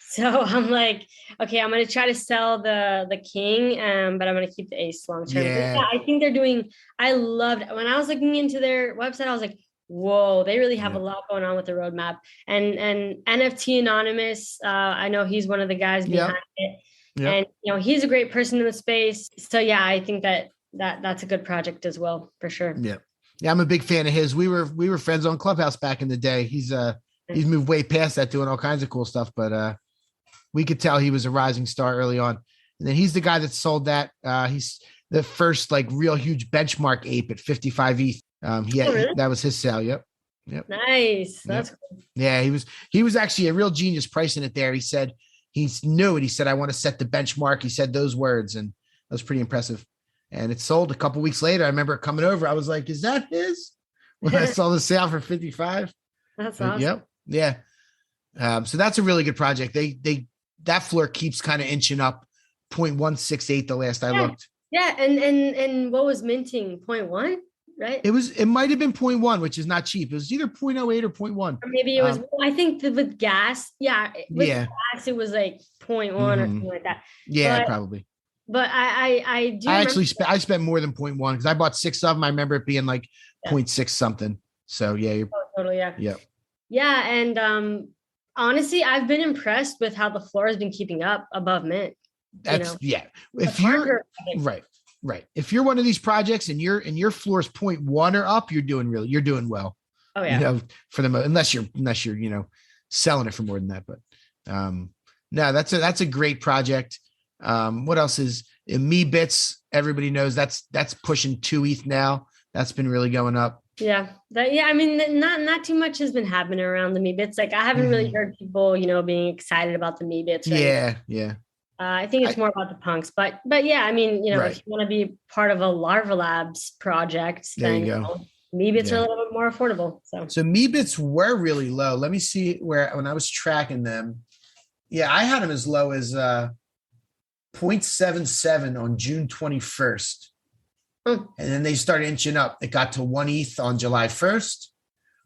So I'm like, okay, I'm gonna try to sell the king, but I'm gonna keep the ace long term. Yeah. I think they're doing. I loved when I was looking into their website. I was like, whoa, they really have a lot going on with the roadmap. And NFT Anonymous, I know he's one of the guys behind it, and he's a great person in the space. So yeah, I think that's a good project as well, for sure. Yeah. I'm a big fan of his. We were friends on Clubhouse back in the day. He's moved way past that, doing all kinds of cool stuff, but we could tell he was a rising star early on. And then he's the guy that sold that. He's the first like real huge benchmark ape at 55 ETH. That was his sale. Yep. Nice. That's cool. Yeah. He was actually a real genius pricing it there. He said, he knew it. He said, I want to set the benchmark. He said those words, and that was pretty impressive. And it sold a couple weeks later. I remember it coming over. I was like, is that his? When I saw the sale for 55. That's awesome. Yep. Yeah. So that's a really good project. That floor keeps kind of inching up 0.168 the last I looked. Yeah. And what was minting? 0.1, right? It might've been 0.1, which is not cheap. It was either 0.08 or 0.1. Or maybe it was, I think with gas. Yeah. With gas, it was like 0.1 or something like that. Yeah, probably. but I do. I actually I spent more than 0.1 because I bought 6 of them. I remember it being like 0.6 something. So yeah, totally. Yeah. Yep. Yeah. And honestly, I've been impressed with how the floor has been keeping up above mint. That's If you're right. If you're one of these projects and your floor is 0.1 or up, you're doing well. Oh yeah. For the unless you're selling it for more than that. But no, that's a great project. What else is Me Bits? Everybody knows that's pushing 2 ETH now. That's been really going up. Yeah. I mean, not too much has been happening around the Me Bits. Like I haven't really heard people, being excited about the Me Bits. Right? Yeah. I think it's more about the punks, but yeah, I mean, if you want to be part of a Larva Labs project, then there you go. Me Bits are a little bit more affordable. So Me Bits were really low. Let me see when I was tracking them. Yeah, I had them as low as 0.77 on June 21st. And then they started inching up. It got to 1 ETH on July 1st,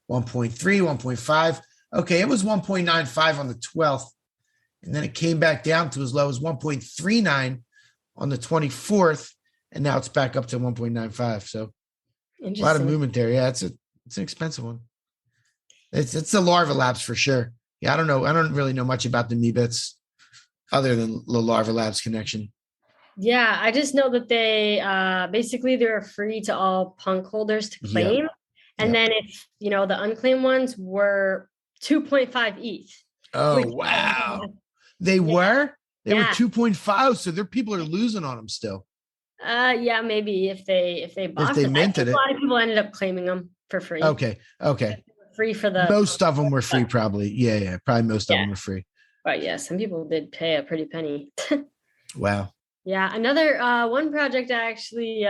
1.3, 1.5. Okay, it was 1.95 on the 12th. And then it came back down to as low as 1.39 on the 24th. And now it's back up to 1.95. So a lot of movement there. Yeah, it's an expensive one. It's the Larva Labs for sure. Yeah, I don't know. I don't really know much about the Me Bits other than the Larva Labs connection. Yeah, I just know that they basically they're free to all punk holders to claim. Yep. And then if the unclaimed ones were 2.5 ETH. Oh wow. They were 2.5. So their people are losing on them still. Yeah, maybe if they bought they minted it. A lot of people ended up claiming them for free. Okay. Free for the most of them were free, probably. Yeah. Probably most of them were free. But yeah, some people did pay a pretty penny. Wow. Yeah, another one project I actually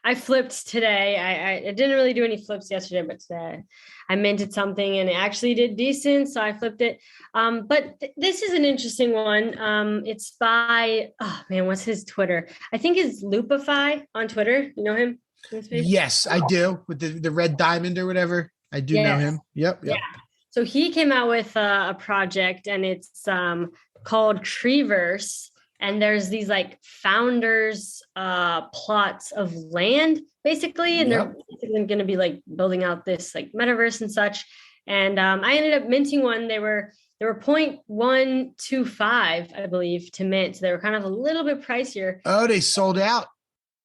I flipped today. I didn't really do any flips yesterday, but today I minted something and it actually did decent, so I flipped it. But this is an interesting one. It's by what's his Twitter? I think it's Loopify on Twitter. You know him? Yes, I do. With the red diamond or whatever. I do know him. Yep. Yeah. So he came out with a project and it's called Treeverse. And there's these like founders plots of land basically. And they're basically going to be like building out this like metaverse and such. And I ended up minting one. They were 0.125, I believe, to mint. So they were kind of a little bit pricier. Oh, they sold out.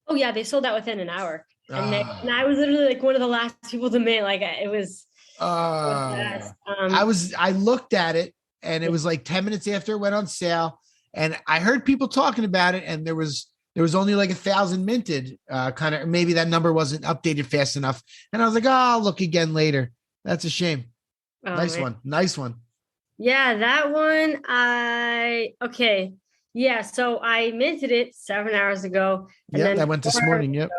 Oh yeah. They sold out within an hour. And I was literally like one of the last people to mint. Like it was. I looked at it and it was like 10 minutes after it went on sale. And I heard people talking about it, and there was only like 1,000 minted. Kind of maybe that number wasn't updated fast enough. And I was like, I'll look again later. That's a shame. Nice one. Yeah, that one. Yeah, so I minted it 7 hours ago. And then that went this morning. Yep.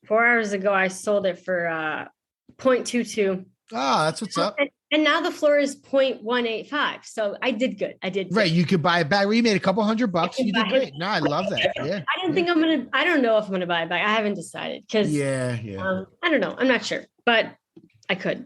4 hours ago, I sold it for 0.22. Oh, that's what's up. And now the floor is 0.185. So I did good. Right. You could buy it back. Well, you made a couple $100. You did great. No, I love that. Yeah. I don't know if I'm going to buy it back. I haven't decided because I don't know. I'm not sure, but I could.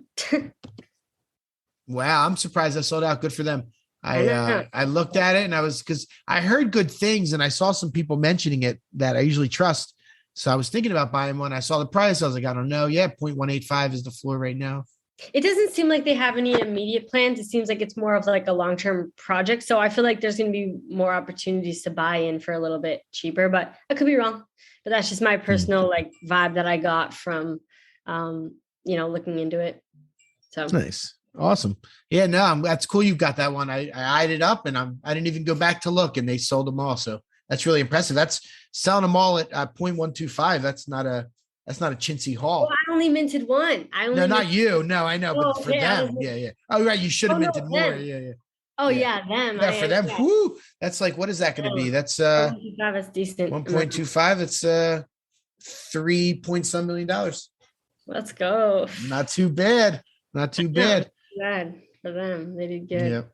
Wow. I'm surprised I sold out. Good for them. I looked at it and because I heard good things and I saw some people mentioning it that I usually trust. So I was thinking about buying one. I saw the price. I was like, I don't know. Yeah. 0.185 is the floor right now. It doesn't seem like they have any immediate plans. It seems like it's more of like a long-term project. So I feel like there's going to be more opportunities to buy in for a little bit cheaper, but I could be wrong. But that's just my personal like vibe that I got from, looking into it. So nice. Awesome. Yeah, no, that's cool. You've got that one. I eyed it up and I didn't even go back to look and they sold them all. So that's really impressive. That's selling them all at 0.125. That's not a chintzy haul. Well, I only minted one. Not you. No, I know, but for them. Yeah. Oh, right. You should have minted more. Yeah. Oh, yeah, them. Yeah, for them. Whoo, that's like, what is that going to be? That's that's decent. 1.25. It's $3 million. Let's go. Not too bad. Bad for them. They did good. Yep.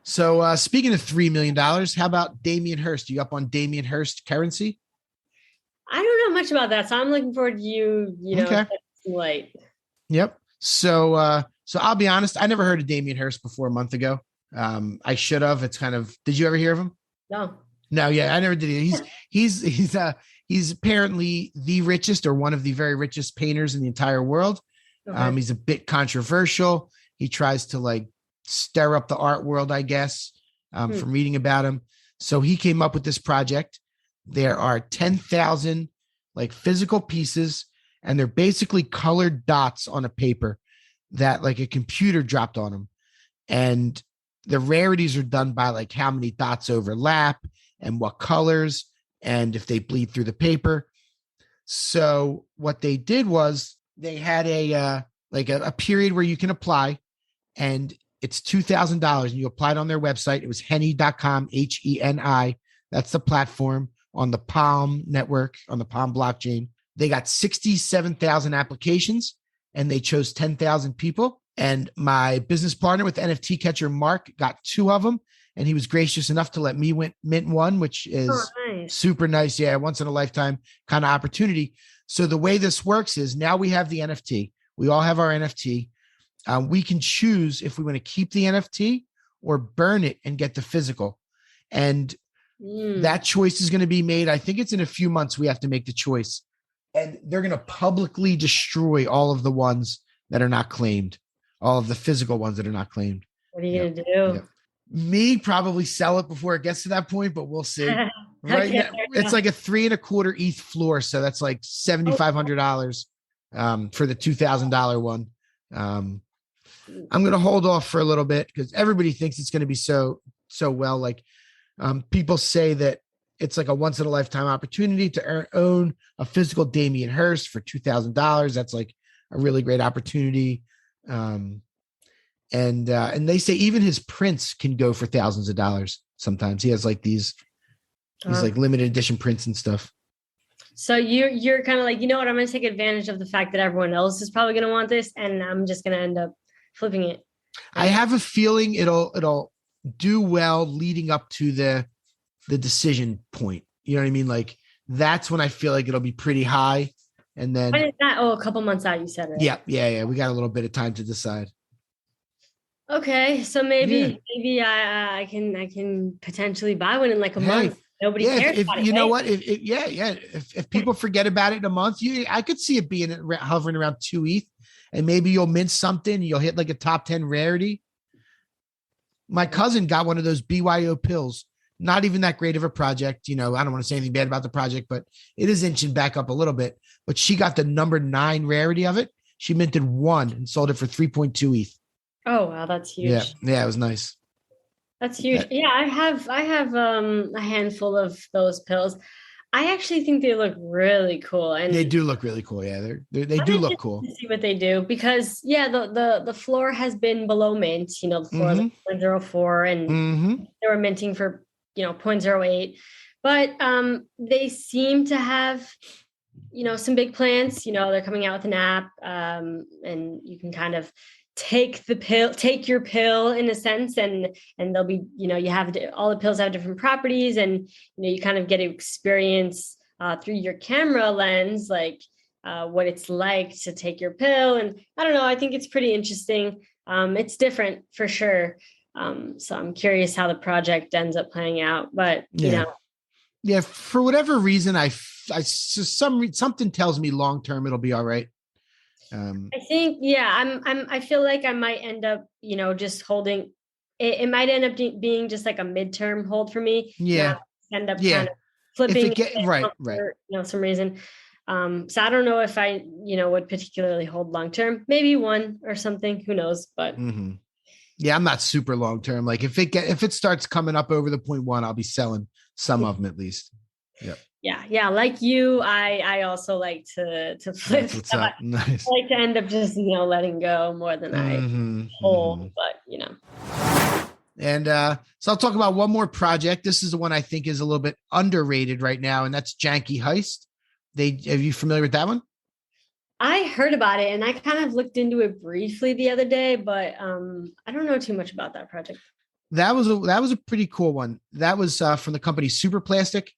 So speaking of $3 million, how about Damien Hirst? You up on Damien Hirst currency? I don't know much about that, so I'm looking forward to you okay. Light. Yep. So I'll be honest, I never heard of Damien Hirst before a month ago. I should have. It's kind of, did you ever hear of him? No. No, yeah, I never did it. He's apparently the richest or one of the very richest painters in the entire world. Okay. He's a bit controversial. He tries to like stir up the art world, I guess, from reading about him. So he came up with this project. There are 10,000 like physical pieces, and they're basically colored dots on a paper that like a computer dropped on them. And the rarities are done by like how many dots overlap and what colors and if they bleed through the paper. So what they did was they had a period where you can apply, and it's $2,000, and you applied on their website. It was Henny.com, HENI. That's the platform on the Palm network, on the Palm blockchain. They got 67,000 applications, and they chose 10,000 people. And my business partner with NFT Catcher, Mark, got 2 of them. And he was gracious enough to let me mint one, which is super nice. Yeah, once in a lifetime kind of opportunity. So the way this works is now we have the NFT. We all have our NFT. We can choose if we want to keep the NFT or burn it and get the physical. And that choice is going to be made. I think it's in a few months we have to make the choice. And they're going to publicly destroy all of the ones that are not claimed, all of the physical ones that are not claimed. What are you going to do? Yep. Me probably sell it before it gets to that point, but we'll see. Right now, it's like a 3.25 ETH floor. So that's like $7,500 for the $2,000 one. I'm going to hold off for a little bit because everybody thinks it's going to be so well. Like people say that it's like a once in a lifetime opportunity to own a physical Damien Hirst for $2,000. That's like a really great opportunity. And they say even his prints can go for thousands of dollars. Sometimes he has like these like limited edition prints and stuff. So you're kind of like, you know what? I'm going to take advantage of the fact that everyone else is probably going to want this, and I'm just going to end up flipping it. I have a feeling it'll do well leading up to the decision point. You know what I mean? Like that's when I feel like it'll be pretty high. And then when is that? Oh, a couple months out, you said, right? Yeah. We got a little bit of time to decide. Okay, so maybe I can potentially buy one in like a month. Nobody cares about it. You know what? If people forget about it in a month, I could see it being hovering around 2 ETH, and maybe you'll mint something. You'll hit like a top 10 rarity. My cousin got one of those BYO pills. Not even that great of a project. You know, I don't want to say anything bad about the project, but it is inching back up a little bit. But she got the number 9 rarity of it. She minted 1 and sold it for 3.2 ETH. Oh, wow. That's huge. Yeah. It was nice. That's huge. Yeah. I have a handful of those pills. I actually think they look really cool. And they do look really cool. Yeah. They do look cool. See what they do because the floor has been below mint, the floor 0.04 and they were minting for, 0.08, but they seem to have, some big plans. They're coming out with an app and you can kind of take your pill in a sense, and they'll be, you have all the pills have different properties, and you kind of get to experience through your camera lens, like what it's like to take your pill. And I don't know, I think it's pretty interesting. It's different for sure. So I'm curious how the project ends up playing out, but yeah, for whatever reason, something tells me long-term, it'll be all right. I think, I feel like I might end up, just holding it. It might end up being just like a midterm hold for me. Yeah. End up kind of flipping right. For, some reason. So I don't know if I, would particularly hold long-term, maybe 1 or something, who knows, but yeah, I'm not super long-term. Like if it starts coming up over the 0.1, I'll be selling some of them at least. Yeah. Like you, I also like to flip. Nice. I like to end up just, letting go more than I hold, but And so I'll talk about one more project. This is the one I think is a little bit underrated right now, and that's Janky Heist. Are you familiar with that one? I heard about it and I kind of looked into it briefly the other day, but I don't know too much about that project. That was a pretty cool one. That was from the company Super Plastic,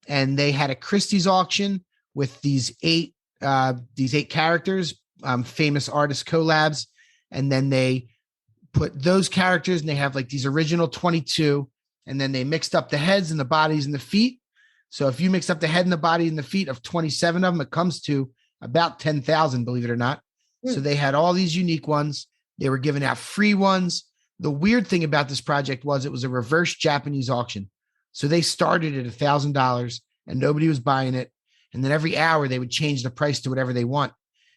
and they had a Christie's auction with these eight characters, famous artist collabs, and then they put those characters, and they have like these original 22, and then they mixed up the heads and the bodies and the feet. So if you mix up the head and the body and the feet of 27 of them, it comes to about 10,000, believe it or not. So they had all these unique ones. They were giving out free ones. The weird thing about this project was it was a reverse Japanese auction. So they started at $1,000 and nobody was buying it. And then every hour they would change the price to whatever they want.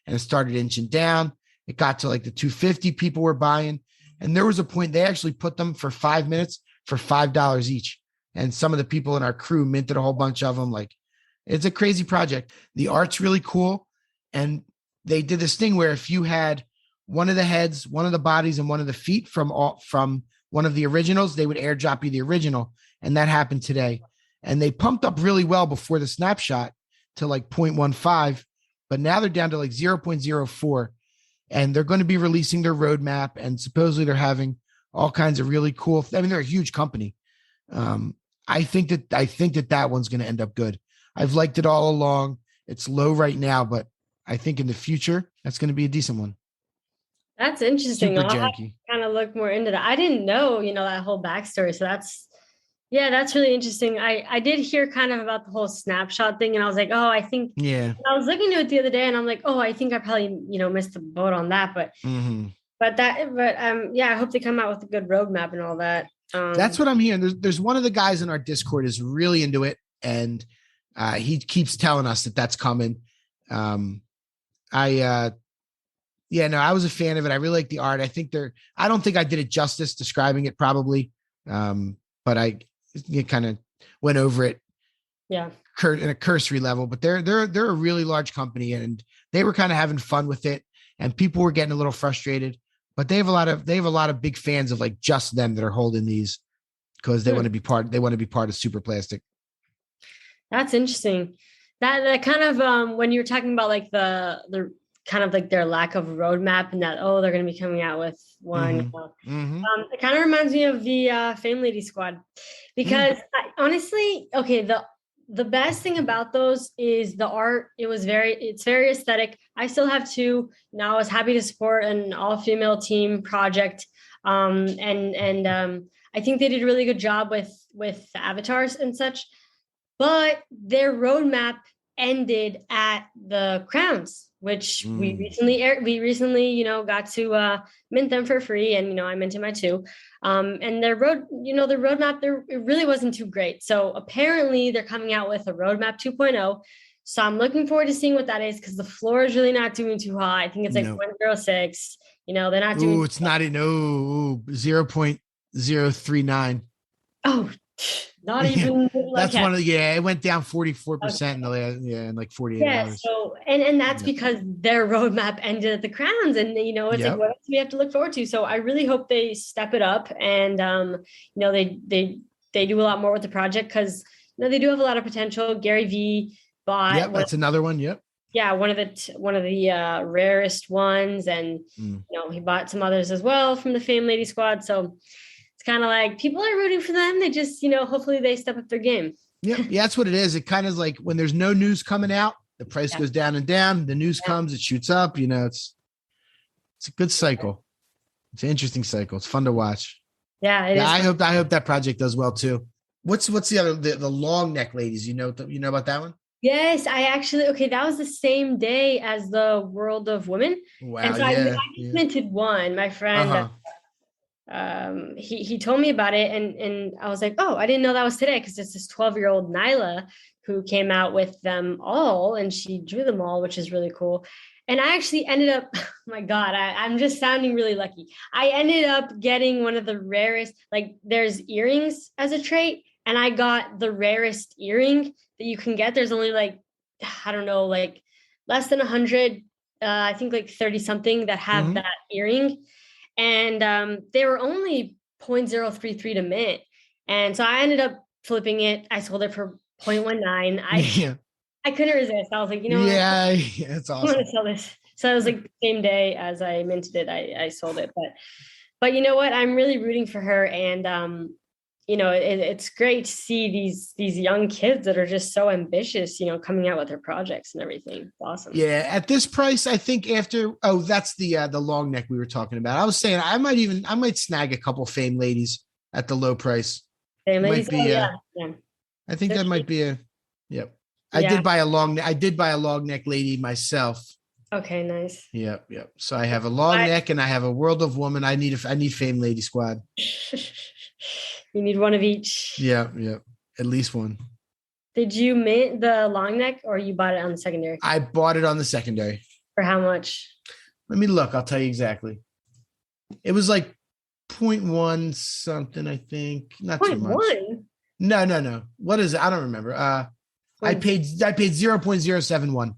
And it started inching down. It got to like the 250 people were buying. And there was a point they actually put them for 5 minutes for $5 each. And some of the people in our crew minted a whole bunch of them. Like, it's a crazy project. The art's really cool. And they did this thing where if you had one of the heads, one of the bodies, and one of the feet from one of the originals, they would airdrop you the original. And that happened today. And they pumped up really well before the snapshot to like 0.15, but now they're down to like 0.04. And they're going to be releasing their roadmap. And supposedly they're having all kinds of really cool. I mean, they're a huge company. I think that one's going to end up good. I've liked it all along. It's low right now, but I think in the future, that's going to be a decent one. That's interesting. Super I'll have to kind of look more into that. I didn't know, that whole backstory. So that's really interesting. I did hear kind of about the whole snapshot thing. And I was like, oh, I think, I was looking at it the other day and I'm like, oh, I think I probably, missed the boat on that. But, I hope they come out with a good roadmap and all that. That's what I'm hearing. There's one of the guys in our Discord is really into it. And he keeps telling us that that's coming. I was a fan of it. I really like the art. I don't think I did it justice describing it probably. But I kind of went over it. Yeah. In a cursory level, but they're a really large company and they were kind of having fun with it and people were getting a little frustrated, but they have a lot of big fans of like just them that are holding these because they want to be part of Super Plastic. That's interesting. That kind of when you were talking about like the kind of like their lack of roadmap and that, they're going to be coming out with one. It kind of reminds me of the Fame Lady Squad because honestly, the best thing about those is the art. It's very aesthetic. I still have two. I was happy to support an all-female team project. I think they did a really good job with the avatars and such, but their roadmap ended at the crowns, which we recently got to mint them for free, and I minted my two. And their roadmap it really wasn't too great. So apparently they're coming out with a roadmap 2.0. So I'm looking forward to seeing what that is because the floor is really not doing too high. I think it's like 106. They're not doing. It's not 0.039. Oh. Not even that's one of it went down 44% in like 48 hours. So and that's because their roadmap ended at the crowns and it's like what else do we have to look forward to? So I really hope they step it up and they do a lot more with the project because they do have a lot of potential. Gary V bought that's another one. One of the rarest ones and he bought some others as well from the Fame Lady Squad. So kind of like people are rooting for them. They just, hopefully they step up their game. Yeah, that's what it is. It kind of like when there's no news coming out, the price goes down and down. The news comes, it shoots up. It's a good cycle. It's an interesting cycle. It's fun to watch. Yeah, it is. I hope that project does well too. What's the other the long neck ladies? You know about that one? Yes, I actually that was the same day as the World of Women. Wow. And so I minted one. My friend. He told me about it and I was like, oh, I didn't know that was today because it's this 12-year-old Nyla who came out with them all and she drew them all, which is really cool. And I actually ended up, oh my God, I'm just sounding really lucky. I ended up getting one of the rarest, like there's earrings as a trait and I got the rarest earring that you can get. There's only like, I don't know, like less than 100, I think like 30 something that have that earring. And they were only 0.033 to mint. And so I ended up flipping it. I sold it for 0.19. I couldn't resist. I was like, it's awesome. I want to sell this. So it was like the same day as I minted it, I sold it. But you know what? I'm really rooting for her. And, it's great to see these young kids that are just so ambitious, coming out with their projects and everything. It's awesome. Yeah. At this price, I think that's the long neck we were talking about. I was saying I might snag a couple Fame ladies at the low price. Same Might ladies. be, Yeah. I think that might be a. Yep. I Yeah. did buy a long neck lady myself. Okay, nice. Yep. So I have a long neck and I have a World of Woman. I need Fame Lady Squad. You need one of each. Yeah. At least one. Did you mint the long neck or you bought it on the secondary? I bought it on the secondary. For how much? Let me look. I'll tell you exactly. It was like 0.1 something, I think. Not too much. 0.1? No. What is it? I don't remember. I paid 0.071.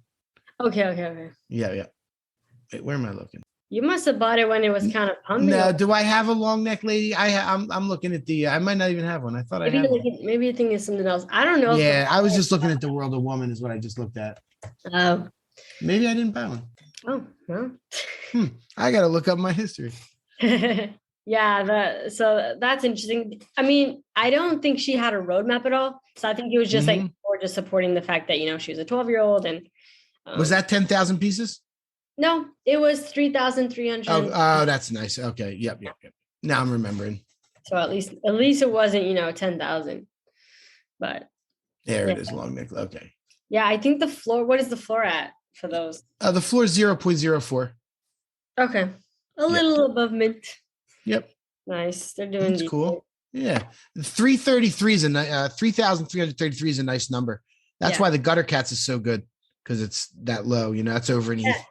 Okay. Yeah. Wait, where am I looking? You must have bought it when it was kind of pumping. No, do I have a long neck lady? I'm looking at the. I might not even have one. I thought I had one. Maybe you think it's something else. I don't know. Yeah, I was just looking at the World of Woman is what I just looked at. Oh. Maybe I didn't buy one. Oh, no. I got to look up my history. Yeah, so that's interesting. I mean, I don't think she had a roadmap at all. So I think it was just like more just supporting the fact that, she was a 12-year-old. And was that 10,000 pieces? No, it was 3,300. Oh, that's nice. Okay. Yep. Now I'm remembering. So at least it wasn't, 10,000. But there it is, long neck. Okay. Yeah, I think the floor. What is the floor at for those? The floor is 0.04. Okay, a little above mint. Yep. Nice. They're doing. That's cool. Yeah, 333 is 3,333 is a nice number. That's why the Gutter Cats is so good because it's that low. That's over an ETH.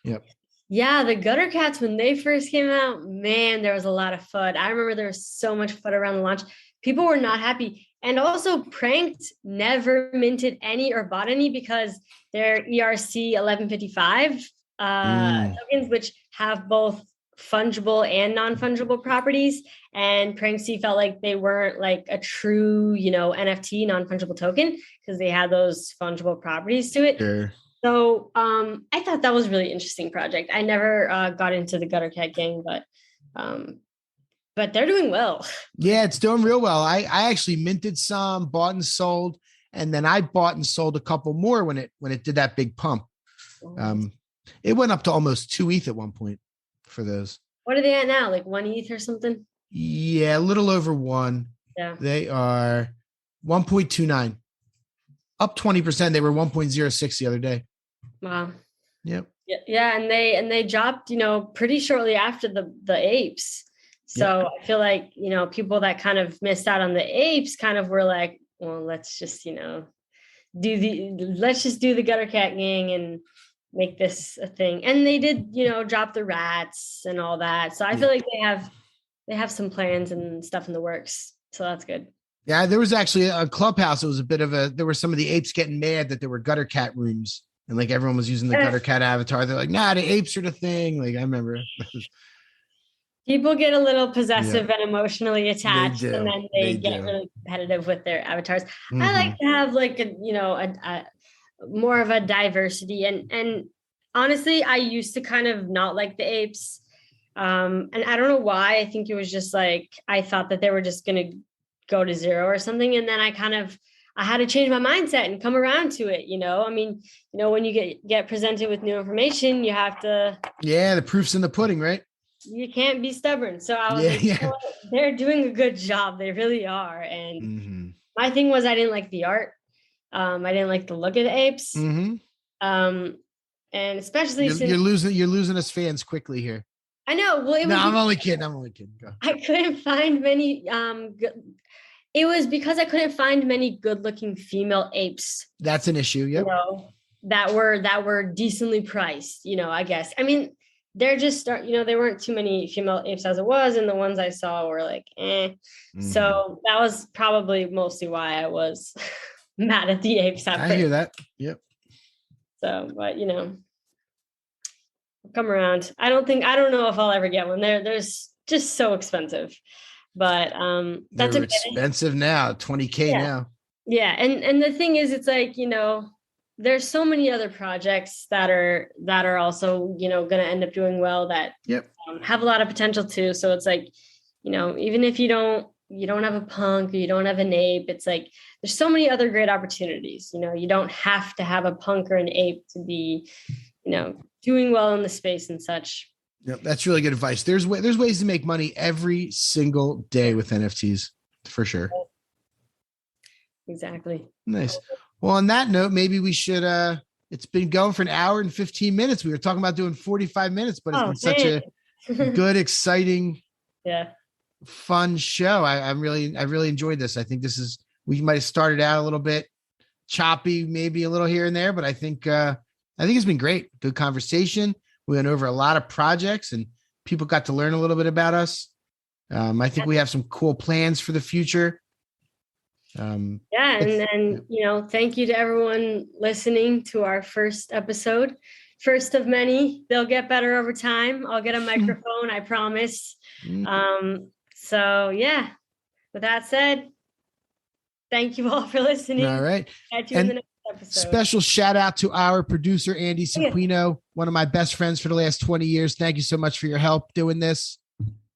Yep. Yeah, the Gutter Cats, when they first came out, man, there was a lot of FUD. I remember there was so much FUD around the launch. People were not happy. And also Pranked never minted any or bought any because they're ERC 1155 tokens, which have both fungible and non-fungible properties. And Pranksy felt like they weren't like a true, NFT non-fungible token because they had those fungible properties to it. Sure. So I thought that was a really interesting project. I never got into the Gutter Cat gang, but they're doing well. Yeah, it's doing real well. I actually minted some, bought and sold, and then I bought and sold a couple more when it did that big pump. It went up to almost 2 ETH at one point for those. What are they at now? Like 1 ETH or something? Yeah, a little over 1. Yeah. They are 1.29. Up 20%. They were 1.06 the other day. Wow. Yep. Yeah, and they dropped, pretty shortly after the apes. So I feel like, people that kind of missed out on the apes kind of were like, well, let's just, do the Gutter Cat gang and make this a thing. And they did, drop the rats and all that. So I feel like they have some plans and stuff in the works. So that's good. Yeah, there was actually a Clubhouse. It was there were some of the apes getting mad that there were Gutter Cat rooms and like everyone was using the Gutter Cat avatar. They're like, nah, the apes are the thing. Like I remember. People get a little possessive and emotionally attached, and then they get really competitive with their avatars. I like to have like a more of a diversity, and honestly, I used to kind of not like the apes, and I don't know why. I think it was just like I thought that they were just going to go to zero or something, and then I had to change my mindset and come around to it. I mean, when you get presented with new information, you have to. Yeah, the proof's in the pudding, right? You can't be stubborn. So I was like, they're doing a good job. They really are. And my thing was I didn't like the art. I didn't like the look of the apes. And especially you're losing us fans quickly here. I know. Well, I'm only kidding. Go. I couldn't find many it was because I couldn't find many good-looking female apes. That's an issue. Yep. That were decently priced, I guess. I mean, they're just there weren't too many female apes as it was, and the ones I saw were like, So that was probably mostly why I was mad at the apes. I hear that. Yep. So, but come around. I don't know if I'll ever get one. They're just so expensive. But that's okay. Expensive now, 20K now. Yeah, and the thing is, it's like there's so many other projects that are also going to end up doing well that have a lot of potential too. So it's like even if you don't have a punk or you don't have an ape, it's like there's so many other great opportunities. You don't have to have a punk or an ape to be doing well in the space and such. Yep, that's really good advice. There's ways to make money every single day with NFTs for sure. Exactly. Nice. Well, on that note, maybe we should, it's been going for an hour and 15 minutes. We were talking about doing 45 minutes, but it's been such a good, exciting, fun show. I really enjoyed this. I think we might have started out a little bit choppy, maybe a little here and there, but I think it's been great. Good conversation. We went over a lot of projects and people got to learn a little bit about us. I think we have some cool plans for the future. And thank you to everyone listening to our first episode, first of many. They'll get better over time. I'll get a microphone, I promise. With that said, thank you all for listening. All right. Catch you in the next episode. Special shout out to our producer, Andy Cinquino, one of my best friends for the last 20 years. Thank you so much for your help doing this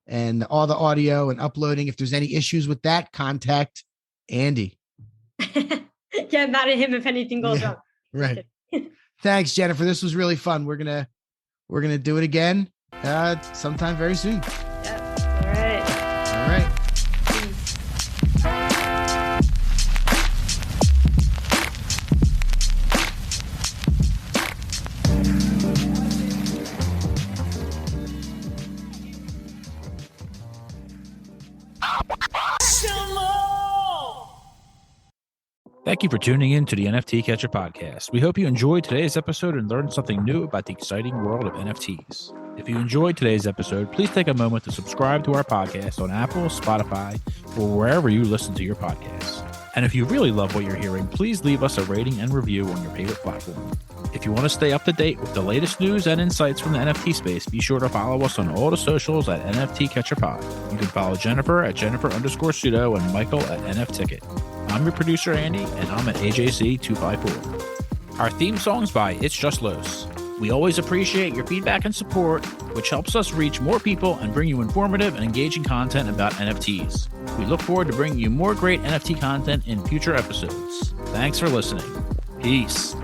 and all the audio and uploading. If there's any issues with that, contact Andy. Get mad at him if anything goes wrong. Right. Thanks, Jennifer. This was really fun. We're gonna do it again sometime very soon. Yep. All right. Thank you for tuning in to the NFT Catcher Podcast. We hope you enjoyed today's episode and learned something new about the exciting world of NFTs. If you enjoyed today's episode, please take a moment to subscribe to our podcast on Apple, Spotify, or wherever you listen to your podcasts. And if you really love what you're hearing, please leave us a rating and review on your favorite platform. If you want to stay up to date with the latest news and insights from the NFT space, be sure to follow us on all the socials at NFT Catcher Pod. You can follow Jennifer at Jennifer_Sutto and Michael at NFTicket. I'm your producer, Andy, and I'm at AJC254. Our theme song's by It's Just Los. We always appreciate your feedback and support, which helps us reach more people and bring you informative and engaging content about NFTs. We look forward to bringing you more great NFT content in future episodes. Thanks for listening. Peace.